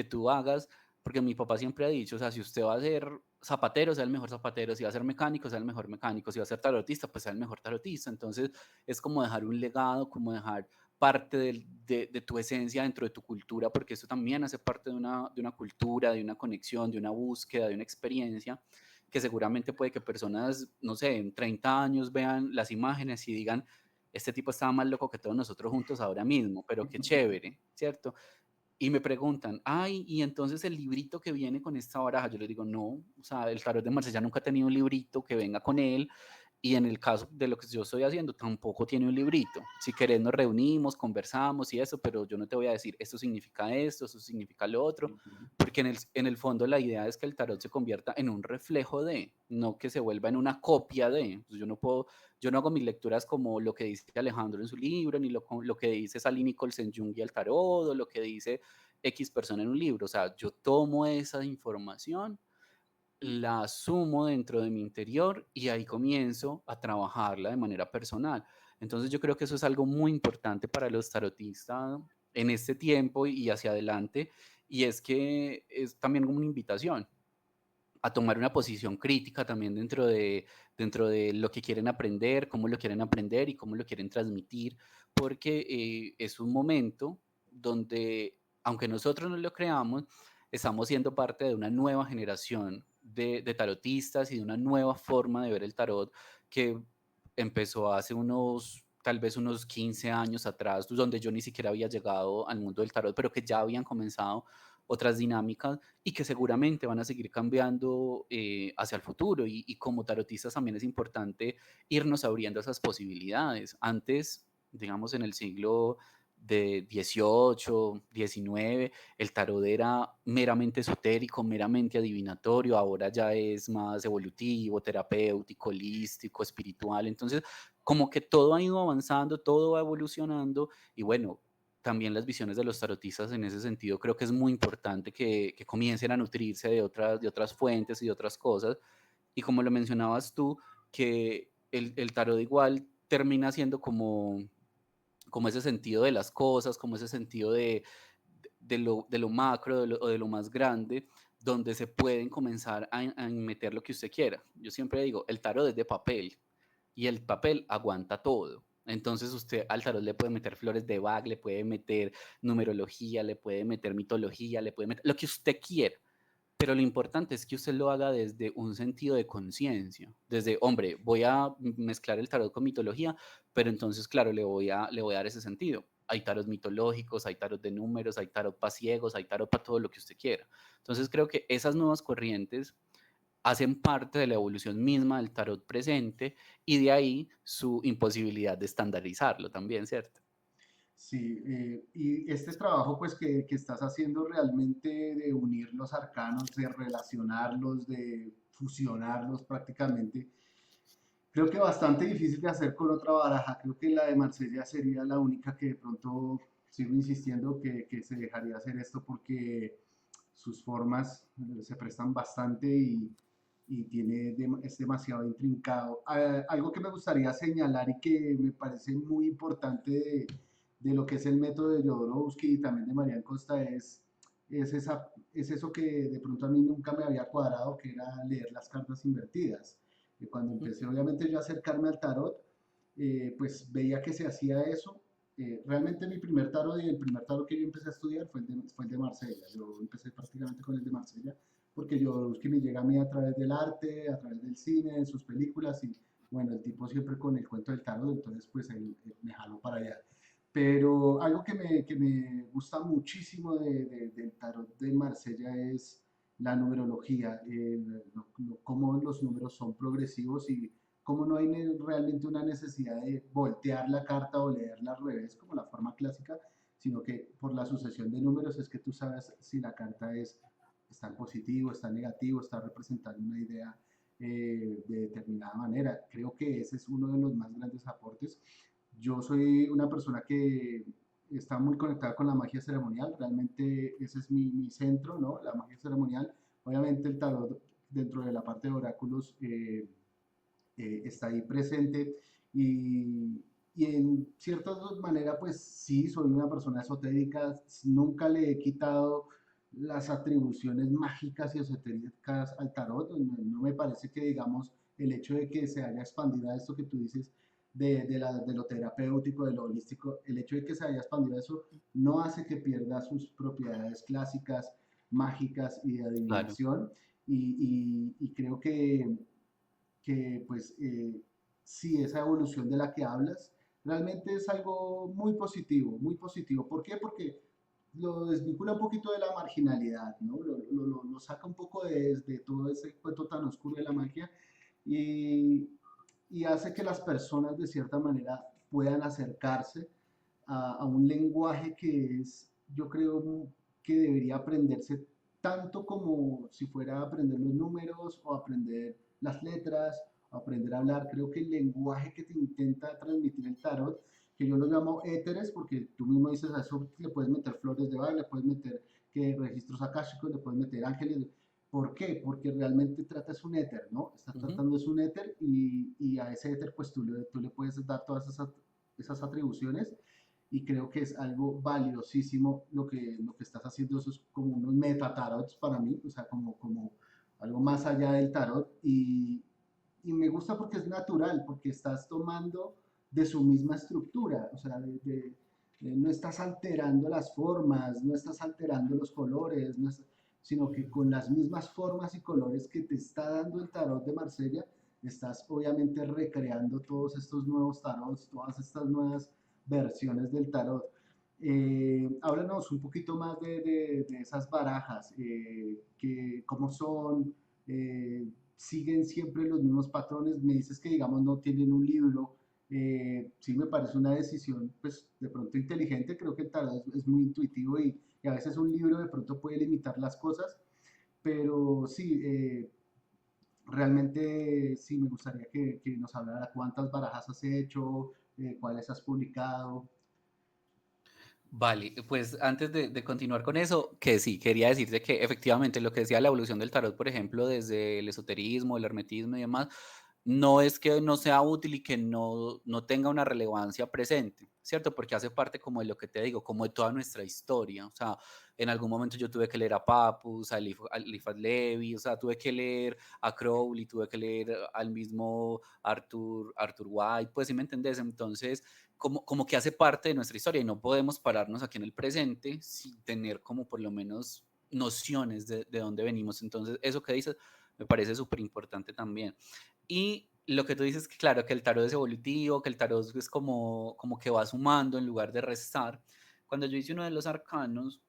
tú hagas, porque mi papá siempre ha dicho, o sea, si usted va a ser zapatero, sea el mejor zapatero, si va a ser mecánico, sea el mejor mecánico, si va a ser tarotista, pues sea el mejor tarotista. Entonces, es como dejar un legado, como dejar parte de tu esencia dentro de tu cultura, porque eso también hace parte de una cultura, de una conexión, de una búsqueda, de una experiencia, que seguramente puede que personas, no sé, en 30 años vean las imágenes y digan, este tipo estaba más loco que todos nosotros juntos ahora mismo, pero qué chévere, ¿cierto? Y me preguntan, ay, y entonces el librito que viene con esta baraja, yo les digo, no, o sea, el tarot de Marsella nunca ha tenido un librito que venga con él, y en el caso de lo que yo estoy haciendo, tampoco tiene un librito. Si querés nos reunimos, conversamos y eso, pero yo no te voy a decir, esto significa esto significa lo otro, Ujú. porque en el fondo la idea es que el tarot se convierta en un reflejo de, no que se vuelva en una copia de. Pues yo no hago mis lecturas como lo que dice Alejandro en su libro, ni lo que dice Sally Nicholson Jung y el tarot, o lo que dice X persona en un libro. O sea, yo tomo esa información, la asumo dentro de mi interior y ahí comienzo a trabajarla de manera personal. Entonces yo creo que eso es algo muy importante para los tarotistas en este tiempo y hacia adelante, y es que es también como una invitación a tomar una posición crítica también dentro de lo que quieren aprender, cómo lo quieren aprender y cómo lo quieren transmitir, porque es un momento donde, aunque nosotros no lo creamos, estamos siendo parte de una nueva generación de tarotistas y de una nueva forma de ver el tarot que empezó hace unos, tal vez unos 15 años atrás, donde yo ni siquiera había llegado al mundo del tarot, pero que ya habían comenzado otras dinámicas y que seguramente van a seguir cambiando hacia el futuro. Y como tarotistas también es importante irnos abriendo esas posibilidades. Antes, digamos, en el siglo de 18, 19, el tarot era meramente esotérico, meramente adivinatorio, ahora ya es más evolutivo, terapéutico, holístico, espiritual. Entonces, como que todo ha ido avanzando, todo va evolucionando y bueno, también las visiones de los tarotistas en ese sentido creo que es muy importante que comiencen a nutrirse de otras fuentes y de otras cosas. Y como lo mencionabas tú, que el tarot igual termina siendo como ese sentido de las cosas, como ese sentido de lo macro o de lo más grande, donde se pueden comenzar a meter lo que usted quiera. Yo siempre digo, el tarot es de papel y el papel aguanta todo. Entonces usted al tarot le puede meter flores de Bach, le puede meter numerología, le puede meter mitología, le puede meter lo que usted quiera. Pero lo importante es que usted lo haga desde un sentido de conciencia, desde, hombre, voy a mezclar el tarot con mitología, pero entonces, claro, le voy a dar ese sentido. Hay tarot mitológicos, hay tarot de números, hay tarot para ciegos, hay tarot para todo lo que usted quiera. Entonces creo que esas nuevas corrientes hacen parte de la evolución misma del tarot presente y de ahí su imposibilidad de estandarizarlo también, ¿cierto? Sí, y este trabajo pues que estás haciendo realmente de unir los arcanos, de relacionarlos, de fusionarlos prácticamente, creo que bastante difícil de hacer con otra baraja. Creo que la de Marsella sería la única que de pronto sigo insistiendo que se dejaría hacer esto porque sus formas se prestan bastante y es demasiado intrincado. Algo que me gustaría señalar y que me parece muy importante de lo que es el método de Jodorowsky y también de Marian Costa es eso que de pronto a mí nunca me había cuadrado, que era leer las cartas invertidas. Y cuando empecé obviamente yo a acercarme al tarot, pues veía que se hacía eso. Realmente mi primer tarot y el primer tarot que yo empecé a estudiar fue el de Marsella. Yo empecé prácticamente con el de Marsella porque Jodorowsky me llega a mí a través del arte, a través del cine, de sus películas y bueno, el tipo siempre con el cuento del tarot, entonces pues ahí me jaló para allá. Pero algo que me gusta muchísimo del tarot de Marsella es la numerología, cómo los números son progresivos y cómo no hay realmente una necesidad de voltear la carta o leerla al revés como la forma clásica, sino que por la sucesión de números es que tú sabes si la carta está en positivo, está en negativo, está representando una idea de determinada manera. Creo que ese es uno de los más grandes aportes. Yo soy una persona que está muy conectada con la magia ceremonial, realmente ese es mi centro, ¿no? La magia ceremonial. Obviamente el tarot dentro de la parte de oráculos está ahí presente y en cierta manera pues sí, soy una persona esotérica, nunca le he quitado las atribuciones mágicas y esotéricas al tarot, no me parece que digamos el hecho de que se haya expandido a esto que tú dices de lo terapéutico, de lo holístico, el hecho de que se haya expandido eso no hace que pierda sus propiedades clásicas, mágicas y de Claro. adivinación y creo que pues sí, esa evolución de la que hablas realmente es algo muy positivo. ¿Por qué? Porque lo desvincula un poquito de la marginalidad, ¿no? Lo saca un poco de todo ese cuento tan oscuro de la magia y, y hace que las personas de cierta manera puedan acercarse a un lenguaje que es, yo creo, que debería aprenderse tanto como si fuera a aprender los números o aprender las letras o aprender a hablar. Creo que el lenguaje que te intenta transmitir el tarot, que yo lo llamo éteres, porque tú mismo dices a eso le puedes meter flores de bar, le puedes meter que registros akáshicos, le puedes meter ángeles. ¿Por qué? Porque realmente tratas un éter, ¿no? Estás Ujú. tratando es un éter y a ese éter pues tú le puedes dar todas esas atribuciones y creo que es algo valiosísimo lo que estás haciendo. Eso es como unos metatarots para mí, o sea, como algo más allá del tarot y me gusta porque es natural, porque estás tomando de su misma estructura, o sea, no estás alterando las formas, no estás alterando los colores, sino que con las mismas formas y colores que te está dando el tarot de Marsella, estás obviamente recreando todos estos nuevos tarots, todas estas nuevas versiones del tarot. Háblanos un poquito más de esas barajas, cómo son, siguen siempre los mismos patrones. Me dices que, digamos, no tienen un libro. Sí me parece una decisión, pues, de pronto inteligente. Creo que el tarot es muy intuitivo y a veces un libro de pronto puede limitar las cosas, pero sí, realmente sí me gustaría que nos hablara cuántas barajas has hecho, cuáles has publicado. Vale, pues antes de continuar con eso, que sí, quería decirte que efectivamente lo que decía la evolución del tarot, por ejemplo, desde el esoterismo, el hermetismo y demás, no es que no sea útil y que no tenga una relevancia presente, ¿cierto? Porque hace parte como de lo que te digo, como de toda nuestra historia. O sea, en algún momento yo tuve que leer a Papus, a Eliphas Levi, o sea, tuve que leer a Crowley, tuve que leer al mismo Arthur White, pues sí me entendés. Entonces, como que hace parte de nuestra historia y no podemos pararnos aquí en el presente sin tener como por lo menos nociones de dónde venimos. Entonces, eso que dices me parece súper importante también. Y lo que tú dices que claro, que el tarot es evolutivo, que el tarot es como que va sumando en lugar de restar. Cuando yo hice uno de los arcanos,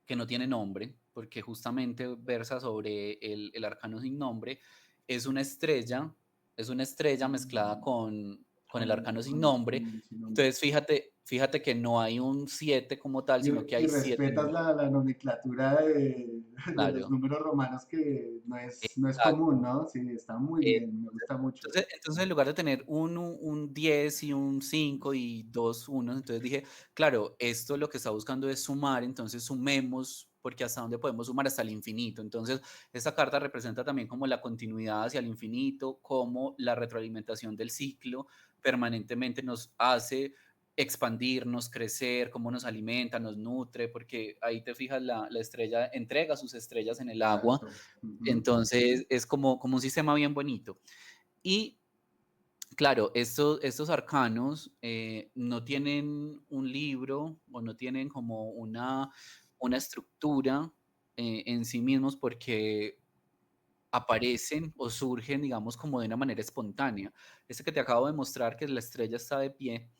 que no tiene nombre, porque justamente versa sobre el arcano sin nombre, es una estrella, es una estrella mezclada con el arcano sin nombre. Sin nombre. Entonces, fíjate que no hay un 7 como tal, sino que Y hay 7 respetas números. la nomenclatura de los Claro. números romanos que no es Exacto. común, ¿no? Sí, está muy bien, me Entonces gusta mucho. entonces en lugar de tener un 10 y un 5 y 2 unos, entonces dije: "Claro, esto lo que está buscando es sumar, entonces sumemos, porque hasta dónde podemos sumar, hasta el infinito". Entonces, esta carta representa también como la continuidad hacia el infinito, como la retroalimentación del ciclo permanentemente nos hace expandirnos, crecer, cómo nos alimenta, nos nutre, porque ahí te fijas, la estrella entrega sus estrellas en el agua, Exacto. Ujú. entonces es como un sistema bien bonito. Y claro, estos arcanos no tienen un libro o no tienen como una estructura en sí mismos porque aparecen o surgen, digamos, como de una manera espontánea. Este que te acabo de mostrar, que la estrella está de pie,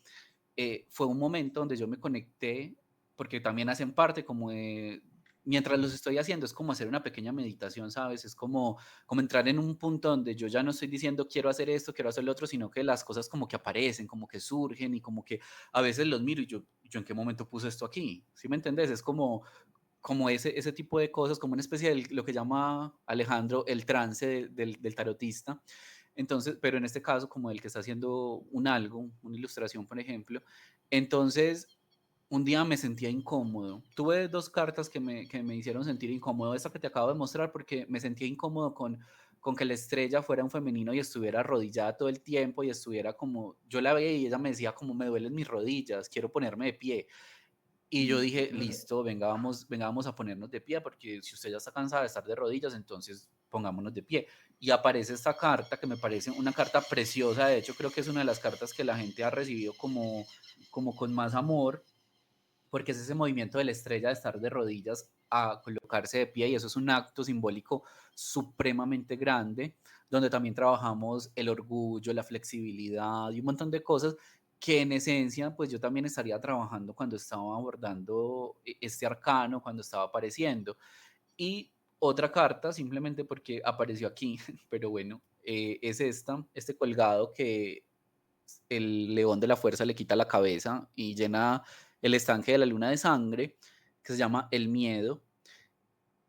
fue un momento donde yo me conecté, porque también hacen parte como de, mientras los estoy haciendo, es como hacer una pequeña meditación, ¿sabes? Es como entrar en un punto donde yo ya no estoy diciendo quiero hacer esto, quiero hacer lo otro, sino que las cosas como que aparecen, como que surgen y como que a veces los miro y yo en qué momento puse esto aquí, ¿sí me entendés? Es como ese tipo de cosas, como una especie de lo que llama Alejandro el trance del tarotista. Entonces, pero en este caso, como el que está haciendo un algo, una ilustración, por ejemplo. Entonces, un día me sentía incómodo. Tuve 2 cartas que me hicieron sentir incómodo. Esta que te acabo de mostrar, porque me sentía incómodo con que la estrella fuera un femenino y estuviera arrodillada todo el tiempo y estuviera como yo la veía y ella me decía como: "Me duelen mis rodillas, quiero ponerme de pie". Y yo dije: "Listo, venga, vamos a ponernos de pie, porque si usted ya está cansada de estar de rodillas, entonces pongámonos de pie". Y aparece esta carta, que me parece una carta preciosa, de hecho, creo que es una de las cartas que la gente ha recibido como con más amor, porque es ese movimiento de la estrella de estar de rodillas a colocarse de pie, y eso es un acto simbólico supremamente grande, donde también trabajamos el orgullo, la flexibilidad y un montón de cosas que en esencia, pues yo también estaría trabajando cuando estaba abordando este arcano, cuando estaba apareciendo. Y otra carta, simplemente porque apareció aquí, pero bueno, es este colgado que el león de la fuerza le quita la cabeza y llena el estanque de la luna de sangre, que se llama el miedo,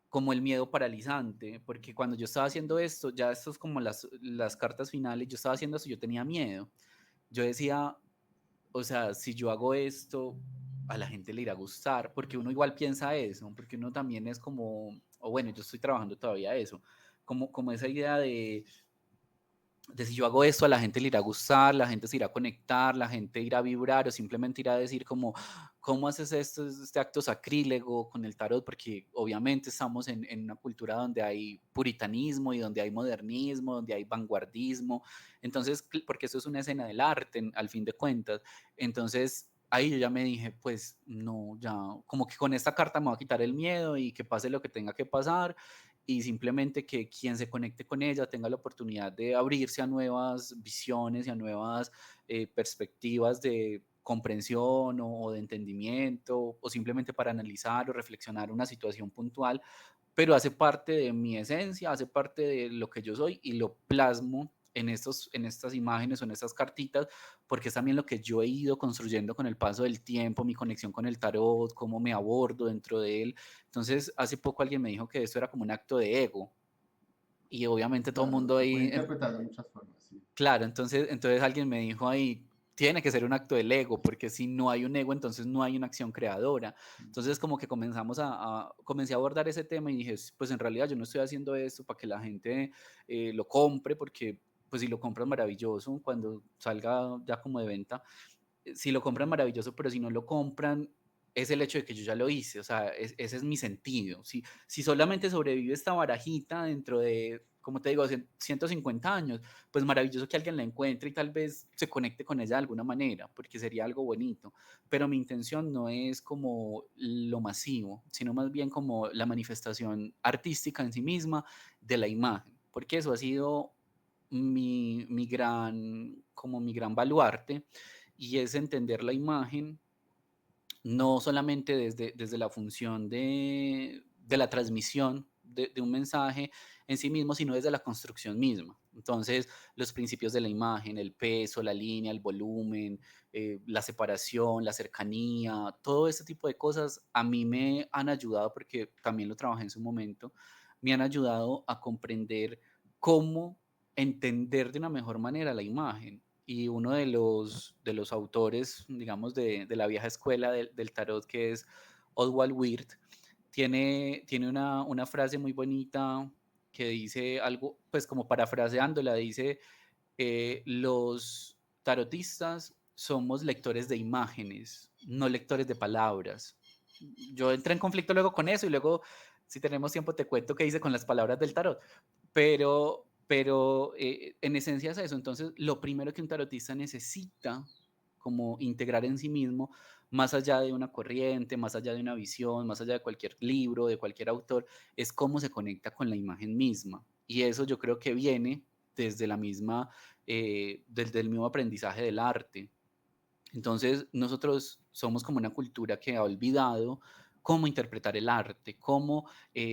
como el miedo paralizante, porque cuando yo estaba haciendo esto, ya esto es como las cartas finales, yo estaba haciendo esto, yo tenía miedo. Yo decía, o sea, si yo hago esto, a la gente le irá a gustar, porque uno igual piensa eso, porque uno también es como, o bueno, yo estoy trabajando todavía eso, como esa idea de si yo hago esto, a la gente le irá a gustar, la gente se irá a conectar, la gente irá a vibrar o simplemente irá a decir como, ¿cómo haces esto, este acto sacrílego con el tarot? Porque obviamente estamos en una cultura donde hay puritanismo y donde hay modernismo, donde hay vanguardismo. Entonces, porque eso es una escena del arte, al fin de cuentas. Entonces, ahí yo ya me dije, pues no, ya, como que con esta carta me voy a quitar el miedo y que pase lo que tenga que pasar y simplemente que quien se conecte con ella tenga la oportunidad de abrirse a nuevas visiones y a nuevas perspectivas de comprensión o de entendimiento o simplemente para analizar o reflexionar una situación puntual, pero hace parte de mi esencia, hace parte de lo que yo soy y lo plasmo en estas imágenes o en estas cartitas, porque es también lo que yo he ido construyendo con el paso del tiempo, mi conexión con el tarot, cómo me abordo dentro de él. Entonces, hace poco alguien me dijo que esto era como un acto de ego y obviamente todo el Claro, mundo se puede ahí, interpretar de muchas formas, sí. claro, entonces alguien me dijo ahí, tiene que ser un acto del ego, porque si no hay un ego, entonces no hay una acción creadora. Entonces como que comenzamos comencé a abordar ese tema y dije, pues en realidad yo no estoy haciendo esto para que la gente lo compre, porque pues si lo compran maravilloso, cuando salga ya como de venta, si lo compran maravilloso, pero si no lo compran, es el hecho de que yo ya lo hice, o sea, ese es mi sentido. Si solamente sobrevive esta barajita dentro de, como te digo, 150 años, pues maravilloso que alguien la encuentre y tal vez se conecte con ella de alguna manera, porque sería algo bonito. Pero mi intención no es como lo masivo, sino más bien como la manifestación artística en sí misma de la imagen, porque eso ha sido como mi gran baluarte, y es entender la imagen no solamente desde la función de la transmisión de un mensaje en sí mismo, sino desde la construcción misma. Entonces, los principios de la imagen, el peso, la línea, el volumen, la separación, la cercanía, todo ese tipo de cosas a mí me han ayudado, porque también lo trabajé en su momento, me han ayudado a comprender cómo entender de una mejor manera la imagen. Y uno de los autores, digamos, de la vieja escuela del tarot, que es Oswald Wirth, tiene una frase muy bonita que dice algo, pues como parafraseándola, dice, los tarotistas somos lectores de imágenes, no lectores de palabras. Yo entré en conflicto luego con eso y luego, si tenemos tiempo, te cuento qué hice con las palabras del tarot. Pero en esencia es eso. Entonces, lo primero que un tarotista necesita como integrar en sí mismo, más allá de una corriente, más allá de una visión, más allá de cualquier libro, de cualquier autor, es cómo se conecta con la imagen misma. Y eso yo creo que viene desde la misma, desde el mismo aprendizaje del arte. Entonces, nosotros somos como una cultura que ha olvidado cómo interpretar el arte, cómo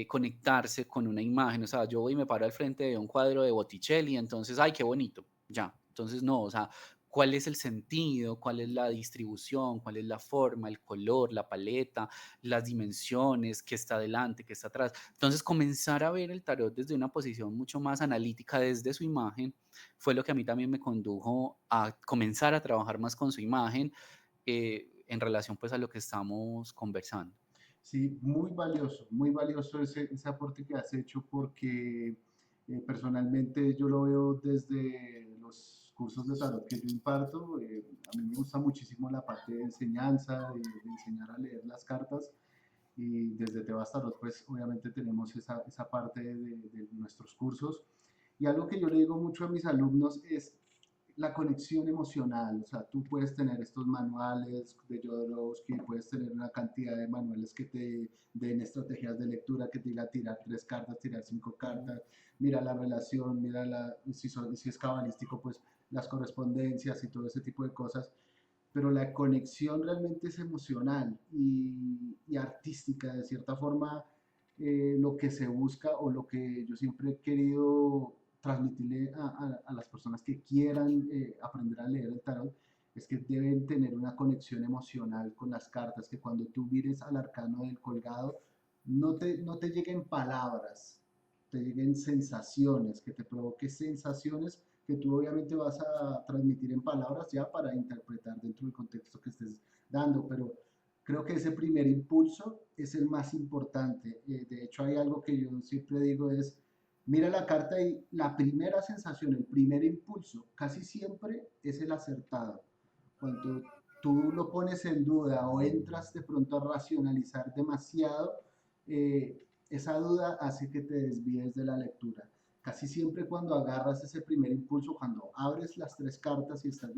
conectarse con una imagen. O sea, yo voy y me paro al frente de un cuadro de Botticelli, entonces, ay, qué bonito, ya. Entonces, no, o sea, ¿cuál es el sentido? ¿Cuál es la distribución? ¿Cuál es la forma, el color, la paleta, las dimensiones, qué está adelante, qué está atrás? Entonces, comenzar a ver el tarot desde una posición mucho más analítica, desde su imagen, fue lo que a mí también me condujo a comenzar a trabajar más con su imagen, en relación pues a lo que estamos conversando. Sí, muy valioso ese aporte que has hecho porque personalmente yo lo veo desde los cursos de tarot que yo imparto. A mí me gusta muchísimo la parte de enseñanza, de enseñar a leer las cartas y desde Tebas Tarot pues obviamente tenemos esa parte de nuestros cursos. Y algo que yo le digo mucho a mis alumnos es la conexión emocional. O sea, tú puedes tener estos manuales de Jodorowsky, puedes tener una cantidad de manuales que te den estrategias de lectura, que te diga tirar 3 cartas, tirar 5 cartas, mira la relación, mira si es cabalístico, pues las correspondencias y todo ese tipo de cosas. Pero la conexión realmente es emocional y artística, de cierta forma, lo que se busca o lo que yo siempre he querido transmitirle a las personas que quieran aprender a leer el tarot es que deben tener una conexión emocional con las cartas, que cuando tú mires al arcano del colgado, no te lleguen palabras, te lleguen sensaciones, que te provoque sensaciones que tú obviamente vas a transmitir en palabras ya para interpretar dentro del contexto que estés dando, pero creo que ese primer impulso es el más importante. De hecho, hay algo que yo siempre digo es, Mira la carta y la primera sensación, el primer impulso, casi siempre es el acertado. Cuando tú lo pones en duda o entras de pronto a racionalizar demasiado, esa duda hace que te desvíes de la lectura. Casi siempre cuando agarras ese primer impulso, cuando abres las tres cartas y estás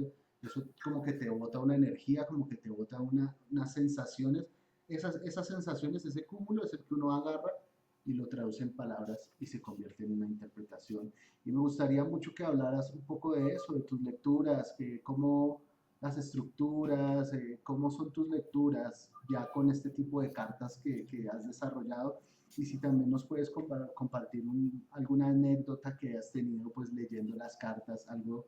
eso como que te bota una energía, como que te bota unas sensaciones. Esas sensaciones, ese cúmulo es el que uno agarra y lo traduce en palabras y se convierte en una interpretación. Y me gustaría mucho que hablaras un poco de eso, de tus lecturas, cómo las estructuras, cómo son tus lecturas ya con este tipo de cartas que has desarrollado y si también nos puedes compartir alguna anécdota que has tenido pues leyendo las cartas, algo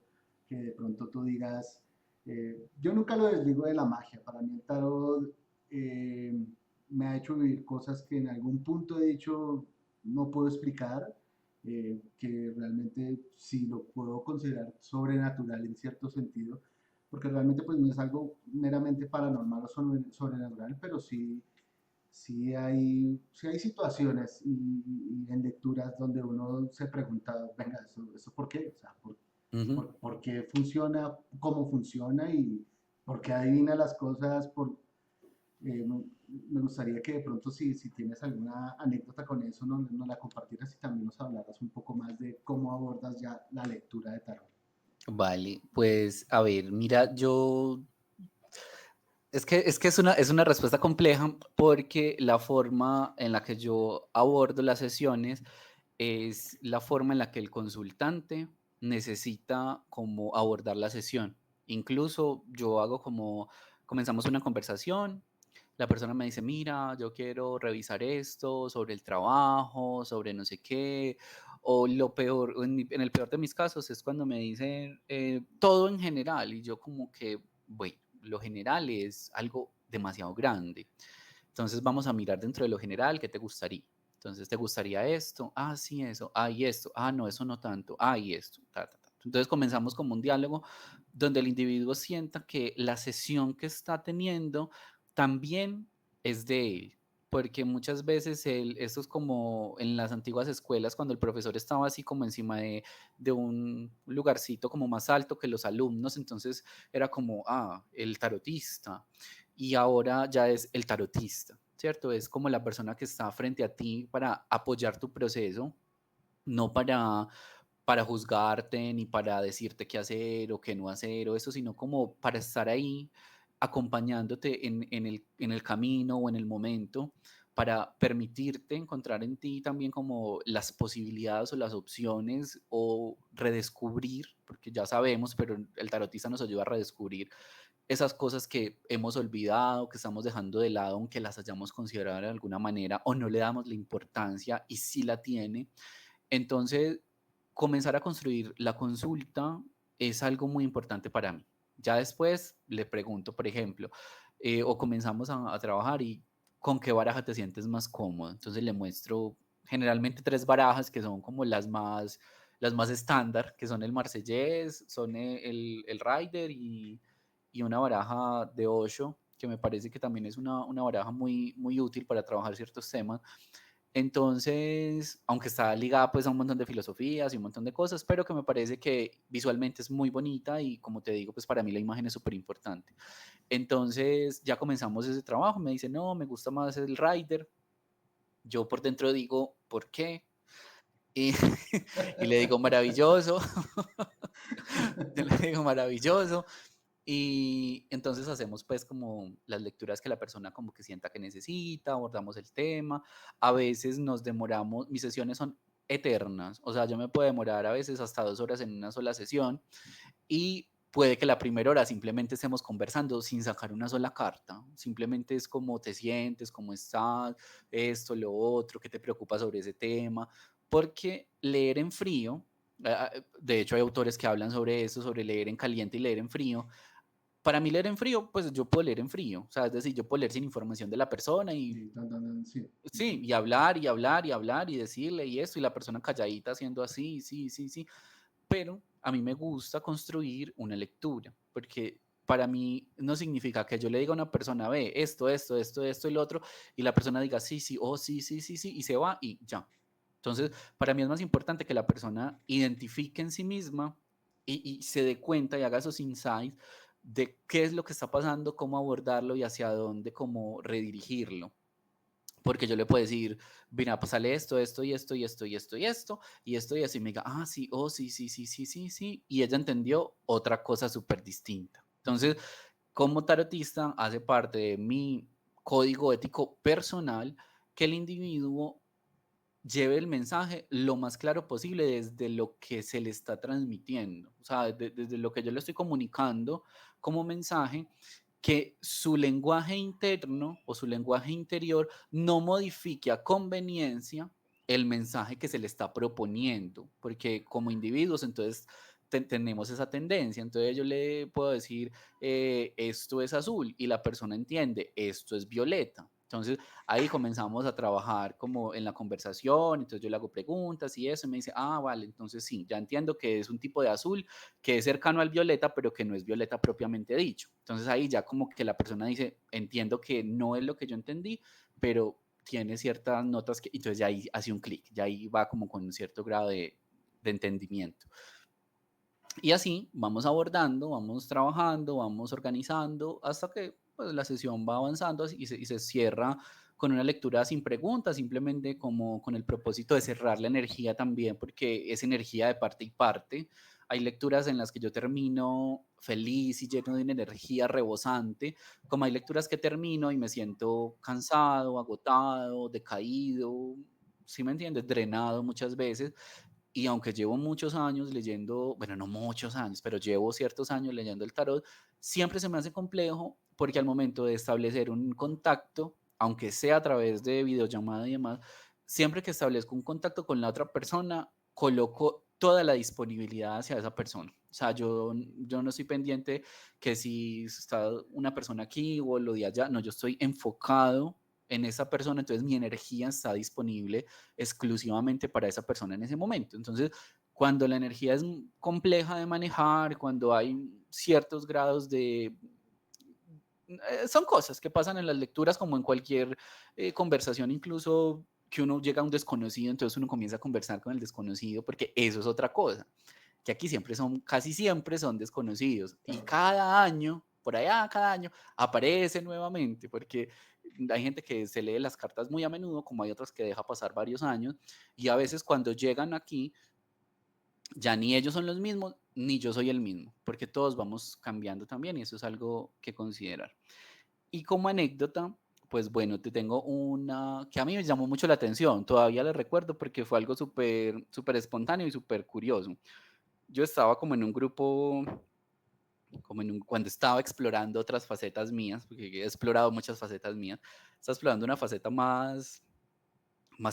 que de pronto tú digas, yo nunca lo desligo de la magia, para mí el tarot eh, me ha hecho vivir cosas que en algún punto he dicho no puedo explicar, que realmente sí lo puedo considerar sobrenatural en cierto sentido, porque realmente pues no es algo meramente paranormal o sobrenatural, pero sí hay situaciones y en lecturas donde uno se pregunta, venga, ¿eso por qué? O sea, Ujú. por qué funciona, cómo funciona y por qué adivina las cosas, me gustaría que de pronto si tienes alguna anécdota con eso, nos la compartieras y también nos hablaras un poco más de cómo abordas ya la lectura de tarot. Vale, pues a ver, mira, yo es que es una respuesta compleja porque la forma en la que yo abordo las sesiones es la forma en la que el consultante necesita como abordar la sesión. Incluso yo hago como, comenzamos una conversación, la persona me dice, mira, yo quiero revisar esto sobre el trabajo, sobre no sé qué, o lo peor, en el peor de mis casos es cuando me dicen todo en general y yo como que, bueno, lo general es algo demasiado grande. Entonces vamos a mirar dentro de lo general, ¿qué te gustaría? Entonces, ¿te gustaría esto? Ah, sí, eso. Ah, y esto. Ah, no, eso no tanto. Ah, y esto. Ta, ta, ta. Entonces comenzamos como un diálogo donde el individuo sienta que la sesión que está teniendo también es de él. Porque muchas veces esto es como en las antiguas escuelas, cuando el profesor estaba así como encima de un lugarcito como más alto que los alumnos, entonces era como, ah, el tarotista, y ahora ya es el tarotista, ¿cierto? Es como la persona que está frente a ti para apoyar tu proceso, no para juzgarte ni para decirte qué hacer o qué no hacer o eso, sino como para estar ahí acompañándote en el camino o en el momento para permitirte encontrar en ti también como las posibilidades o las opciones o redescubrir, porque ya sabemos, pero el tarotista nos ayuda a redescubrir esas cosas que hemos olvidado, que estamos dejando de lado, aunque las hayamos considerado de alguna manera, o no le damos la importancia y sí la tiene. Entonces, comenzar a construir la consulta es algo muy importante para mí. Ya después le pregunto, por ejemplo, o comenzamos a trabajar y con qué baraja te sientes más cómodo. Entonces le muestro generalmente tres barajas que son como las más estándar, que son el Marsellés, son el Rider y una baraja de 8, que me parece que también es una baraja muy, muy útil para trabajar ciertos temas. Entonces, aunque está ligada pues a un montón de filosofías y un montón de cosas, pero que me parece que visualmente es muy bonita y como te digo, pues para mí la imagen es súper importante. Entonces ya comenzamos ese trabajo, me dice, no, me gusta más el Rider. Yo por dentro digo, ¿por qué? Y, y le digo, maravilloso. Yo le digo, maravilloso. Y entonces hacemos pues como las lecturas que la persona como que sienta que necesita, abordamos el tema. A veces nos demoramos, mis sesiones son eternas, o sea, yo me puedo demorar a veces hasta 2 horas en una sola sesión y puede que la primera hora simplemente estemos conversando sin sacar una sola carta. Simplemente es como te sientes, cómo estás, esto, lo otro, qué te preocupa sobre ese tema. Porque leer en frío, de hecho hay autores que hablan sobre eso, sobre leer en caliente y leer en frío. Para mí leer en frío, pues yo puedo leer en frío, o sea, es decir, yo puedo leer sin información de la persona y Y sí. sí, y hablar y hablar y hablar y decirle y esto, y la persona calladita haciendo así, sí, sí, sí, pero a mí me gusta construir una lectura, porque para mí no significa que yo le diga a una persona, ve, esto y lo otro, y la persona diga, sí, sí, oh, sí, sí, sí, sí, y se va y ya. Entonces, para mí es más importante que la persona identifique en sí misma y se dé cuenta y haga esos insights de qué es lo que está pasando, cómo abordarlo y hacia dónde, cómo redirigirlo. Porque yo le puedo decir, mira, pasale esto, esto y esto y esto y esto y esto y esto y así me diga, ah, sí, oh, sí, sí, sí, sí, sí, sí. Y ella entendió otra cosa súper distinta. Entonces, como tarotista, hace parte de mi código ético personal que el individuo lleve el mensaje lo más claro posible desde lo que se le está transmitiendo, o sea, desde lo que yo le estoy comunicando como mensaje, que su lenguaje interno o su lenguaje interior no modifique a conveniencia el mensaje que se le está proponiendo, porque como individuos entonces tenemos esa tendencia, entonces yo le puedo decir, esto es azul y la persona entiende, esto es violeta. Entonces, ahí comenzamos a trabajar como en la conversación, entonces yo le hago preguntas y eso, y me dice, ah, vale, entonces sí, ya entiendo que es un tipo de azul que es cercano al violeta, pero que no es violeta propiamente dicho. Entonces ahí ya como que la persona dice, entiendo que no es lo que yo entendí, pero tiene ciertas notas que, entonces ya ahí hace un clic, ya ahí va como con un cierto grado de entendimiento. Y así vamos abordando, vamos trabajando, vamos organizando hasta que pues, la sesión va avanzando y se cierra con una lectura sin preguntas, simplemente como con el propósito de cerrar la energía también, porque es energía de parte y parte. Hay lecturas en las que yo termino feliz y lleno de una energía rebosante, como hay lecturas que termino y me siento cansado, agotado, decaído, ¿sí me entiendes? Drenado muchas veces. Y aunque llevo muchos años leyendo, bueno, no muchos años, pero llevo ciertos años leyendo el tarot, siempre se me hace complejo porque al momento de establecer un contacto, aunque sea a través de videollamada y demás, siempre que establezco un contacto con la otra persona, coloco toda la disponibilidad hacia esa persona. O sea, yo no estoy pendiente que si está una persona aquí o lo de allá, no, yo estoy enfocado en esa persona, entonces mi energía está disponible exclusivamente para esa persona en ese momento. Entonces, cuando la energía es compleja de manejar, cuando hay ciertos grados de... son cosas que pasan en las lecturas como en cualquier conversación, incluso que uno llega a un desconocido, entonces uno comienza a conversar con el desconocido, porque eso es otra cosa, que aquí siempre son, casi siempre son desconocidos. Y cada año, por allá, cada año, aparece nuevamente, porque hay gente que se lee las cartas muy a menudo, como hay otras que deja pasar varios años, y a veces cuando llegan aquí, ya ni ellos son los mismos, ni yo soy el mismo, porque todos vamos cambiando también, y eso es algo que considerar. Y como anécdota, pues bueno, te tengo una que a mí me llamó mucho la atención, todavía la recuerdo porque fue algo súper, súper espontáneo y súper curioso. Yo estaba como en un grupo, cuando estaba explorando otras facetas mías, porque he explorado muchas facetas mías, estaba explorando una faceta más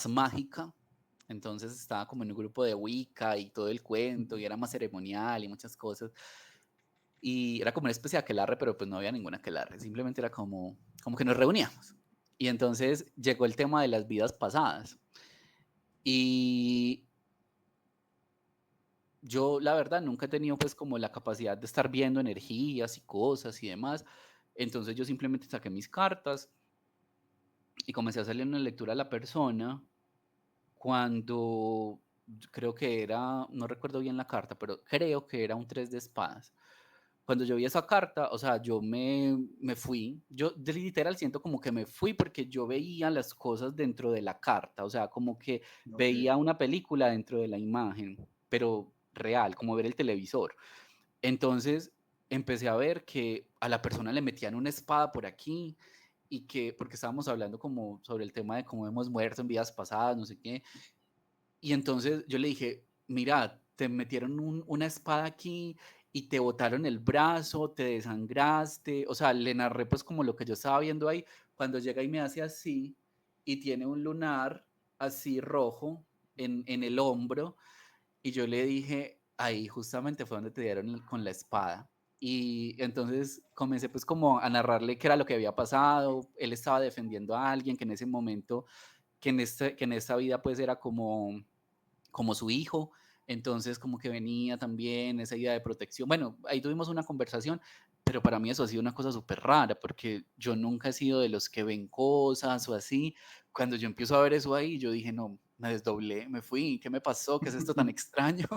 mágica, entonces estaba como en un grupo de Wicca y todo el cuento, y era más ceremonial y muchas cosas, y era como una especie de aquelarre, pero pues no había ninguna aquelarre, simplemente era como que nos reuníamos. Y entonces llegó el tema de las vidas pasadas. Y yo, la verdad, nunca he tenido pues como la capacidad de estar viendo energías y cosas y demás. Entonces yo simplemente saqué mis cartas y comencé a hacerle una lectura a la persona cuando creo que era, no recuerdo bien la carta, pero creo que era un 3 de espadas. Cuando yo vi esa carta, o sea, yo me fui, yo literal siento como que me fui porque yo veía las cosas dentro de la carta, o sea, como que Ok, veía una película dentro de la imagen, pero real, como ver el televisor. Entonces empecé a ver que a la persona le metían una espada por aquí y que, porque estábamos hablando como sobre el tema de cómo hemos muerto en vidas pasadas, no sé qué, y entonces yo le dije, mira, te metieron una espada aquí y te botaron el brazo, te desangraste, o sea, le narré pues como lo que yo estaba viendo ahí, cuando llega y me hace así y tiene un lunar así rojo en el hombro y yo le dije, ahí justamente fue donde te dieron con la espada. Y entonces comencé pues como a narrarle qué era lo que había pasado, él estaba defendiendo a alguien que en ese momento, que en esta vida pues era como su hijo, entonces como que venía también esa idea de protección. Bueno, ahí tuvimos una conversación, pero para mí eso ha sido una cosa súper rara, porque yo nunca he sido de los que ven cosas o así. Cuando yo empiezo a ver eso ahí, yo dije, no, me desdoblé, me fui, ¿qué me pasó? ¿Qué es esto tan extraño?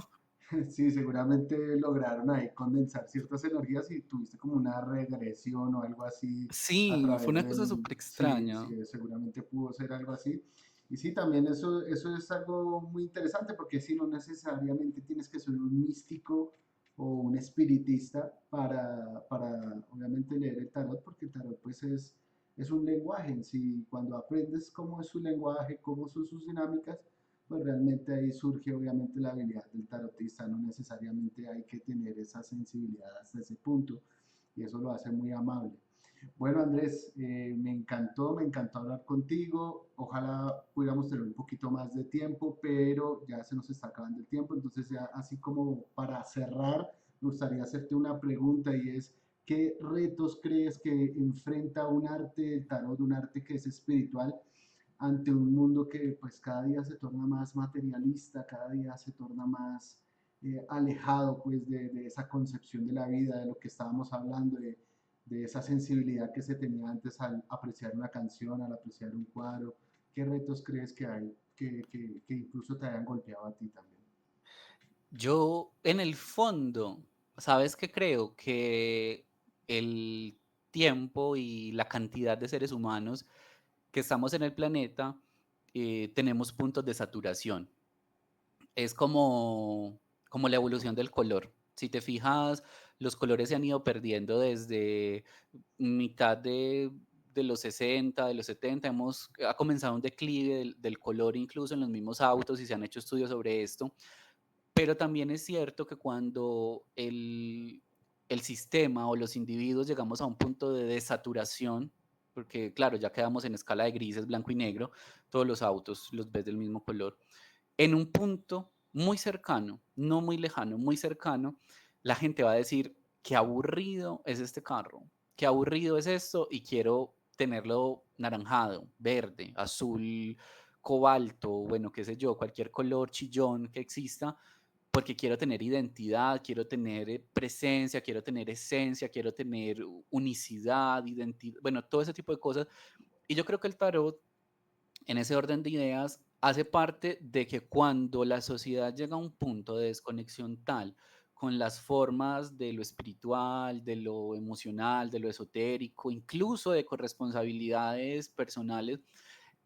Sí, seguramente lograron ahí condensar ciertas energías y tuviste como una regresión o algo así a Sí, fue través una cosa del... súper Sí, extraña. sí, seguramente pudo ser algo así. Y sí, también eso es algo muy interesante porque sí, no necesariamente tienes que ser un místico o un espiritista para obviamente leer el tarot, porque el tarot pues es un lenguaje en sí. Cuando aprendes cómo es su lenguaje, cómo son sus dinámicas, pues realmente ahí surge obviamente la habilidad del tarotista, no necesariamente hay que tener esa sensibilidad hasta ese punto y eso lo hace muy amable. Bueno, Andrés, me encantó hablar contigo. Ojalá pudiéramos tener un poquito más de tiempo, pero ya se nos está acabando el tiempo. Entonces, ya así como para cerrar, me gustaría hacerte una pregunta y es, ¿qué retos crees que enfrenta un arte, el tarot, un arte que es espiritual, ante un mundo que pues cada día se torna más materialista, cada día se torna más alejado pues de esa concepción de la vida, de lo que estábamos hablando, de esa sensibilidad que se tenía antes al apreciar una canción, al apreciar un cuadro? ¿Qué retos crees que hay que incluso te hayan golpeado a ti también? Yo, en el fondo, ¿sabes qué creo? Que el tiempo y la cantidad de seres humanos que estamos en el planeta, tenemos puntos de saturación. Es como la evolución del color. Si te fijas, los colores se han ido perdiendo desde mitad de los 60, de los 70. Ha comenzado un declive del color incluso en los mismos autos y se han hecho estudios sobre esto. Pero también es cierto que cuando el sistema o los individuos llegamos a un punto de desaturación, porque claro, ya quedamos en escala de grises, blanco y negro, todos los autos los ves del mismo color. En un punto muy cercano, no muy lejano, muy cercano, la gente va a decir: "Qué aburrido es este carro, qué aburrido es esto y quiero tenerlo naranjado, verde, azul, cobalto", bueno, qué sé yo, cualquier color chillón que exista, porque quiero tener identidad, quiero tener presencia, quiero tener esencia, quiero tener unicidad, identidad, bueno, todo ese tipo de cosas. Y yo creo que el tarot, en ese orden de ideas, hace parte de que cuando la sociedad llega a un punto de desconexión tal con las formas de lo espiritual, de lo emocional, de lo esotérico, incluso de corresponsabilidades personales,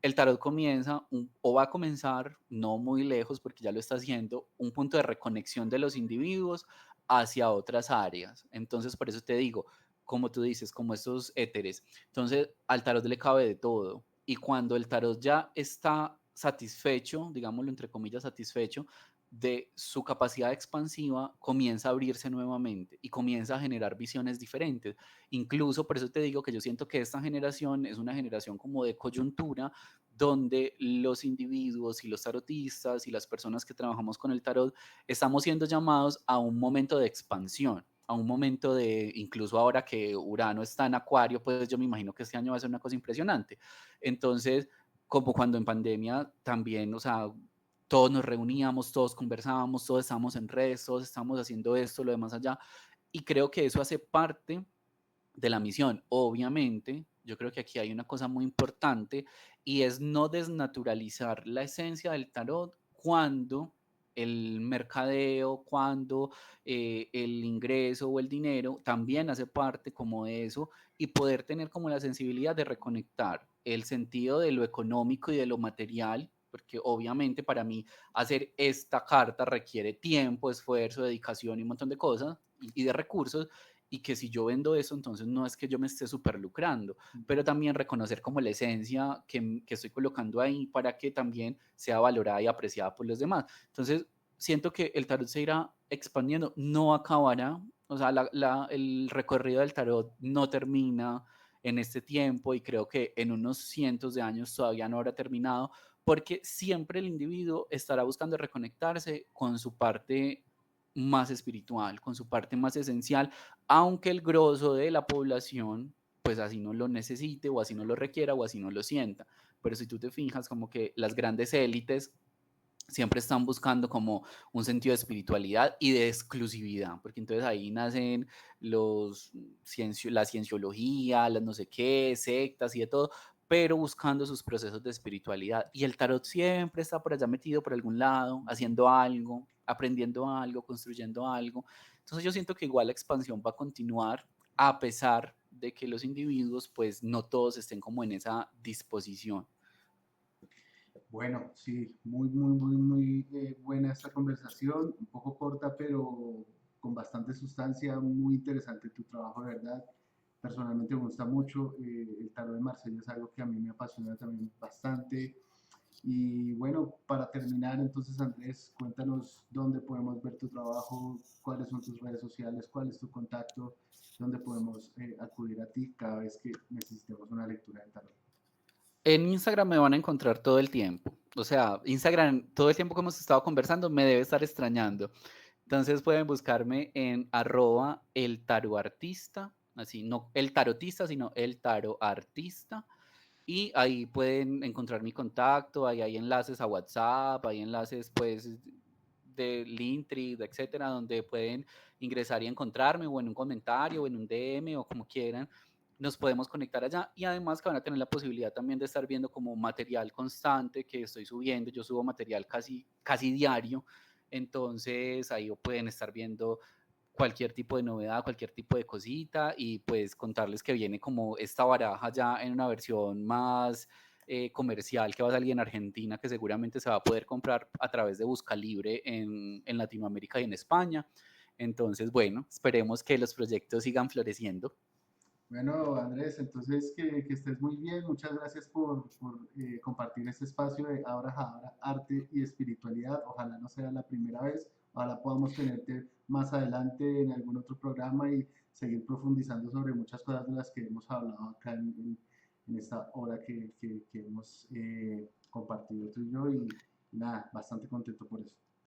el tarot comienza o va a comenzar, no muy lejos porque ya lo está haciendo, un punto de reconexión de los individuos hacia otras áreas. Entonces, por eso te digo, como tú dices, como estos éteres. Entonces, al tarot le cabe de todo. Y cuando el tarot ya está satisfecho, digámoslo entre comillas, satisfecho de su capacidad expansiva, comienza a abrirse nuevamente y comienza a generar visiones diferentes. Incluso por eso te digo que yo siento que esta generación es una generación como de coyuntura, donde los individuos y los tarotistas y las personas que trabajamos con el tarot estamos siendo llamados a un momento de expansión, a un momento de, incluso ahora que Urano está en Acuario, pues yo me imagino que este año va a ser una cosa impresionante. Entonces, como cuando en pandemia también, o sea, todos nos reuníamos, todos conversábamos, todos estábamos en redes, todos estamos haciendo esto, lo demás allá, y creo que eso hace parte de la misión. Obviamente, yo creo que aquí hay una cosa muy importante y es no desnaturalizar la esencia del tarot cuando el mercadeo, cuando el ingreso o el dinero también hace parte como de eso y poder tener como la sensibilidad de reconectar el sentido de lo económico y de lo material, porque obviamente para mí hacer esta carta requiere tiempo, esfuerzo, dedicación y un montón de cosas y de recursos, y que si yo vendo eso, entonces no es que yo me esté súper lucrando, pero también reconocer como la esencia que estoy colocando ahí para que también sea valorada y apreciada por los demás. Entonces, siento que el tarot se irá expandiendo, no acabará, o sea, el recorrido del tarot no termina en este tiempo y creo que en unos cientos de años todavía no habrá terminado, porque siempre el individuo estará buscando reconectarse con su parte más espiritual, con su parte más esencial, aunque el grosso de la población pues así no lo necesite o así no lo requiera o así no lo sienta. Pero si tú te fijas como que las grandes élites siempre están buscando como un sentido de espiritualidad y de exclusividad, porque entonces ahí nacen la cienciología, las no sé qué, sectas y de todo, pero buscando sus procesos de espiritualidad. Y el tarot siempre está por allá metido por algún lado, haciendo algo, aprendiendo algo, construyendo algo. Entonces yo siento que igual la expansión va a continuar a pesar de que los individuos, pues no todos estén como en esa disposición. Bueno, sí, muy buena esta conversación, un poco corta, pero con bastante sustancia, muy interesante tu trabajo, de verdad. Personalmente me gusta mucho, el tarot de Marsella es algo que a mí me apasiona también bastante. Y bueno, para terminar, entonces Andrés, cuéntanos dónde podemos ver tu trabajo, cuáles son tus redes sociales, cuál es tu contacto, dónde podemos acudir a ti cada vez que necesitemos una lectura de tarot. En Instagram me van a encontrar todo el tiempo. O sea, Instagram, todo el tiempo que hemos estado conversando, me debe estar extrañando. Entonces pueden buscarme en arroba el taroartista, así, no el tarotista, sino el taroartista. Y ahí pueden encontrar mi contacto, ahí hay enlaces a WhatsApp, hay enlaces pues de Linktree, etcétera, donde pueden ingresar y encontrarme o en un comentario o en un DM o como quieran. Nos podemos conectar allá y además que van a tener la posibilidad también de estar viendo como material constante que estoy subiendo. Yo subo material casi diario, entonces ahí pueden estar viendo cualquier tipo de novedad, cualquier tipo de cosita y pues contarles que viene como esta baraja ya en una versión más comercial que va a salir en Argentina, que seguramente se va a poder comprar a través de Buscalibre en Latinoamérica y en España. Entonces, bueno, esperemos que los proyectos sigan floreciendo. Bueno, Andrés, entonces que estés muy bien. Muchas gracias por compartir este espacio de Abra Jabra, arte y espiritualidad. Ojalá no sea la primera vez. Ojalá podamos tenerte más adelante en algún otro programa y seguir profundizando sobre muchas cosas de las que hemos hablado acá en esta hora que hemos compartido tú y yo. Y nada, bastante contento por eso.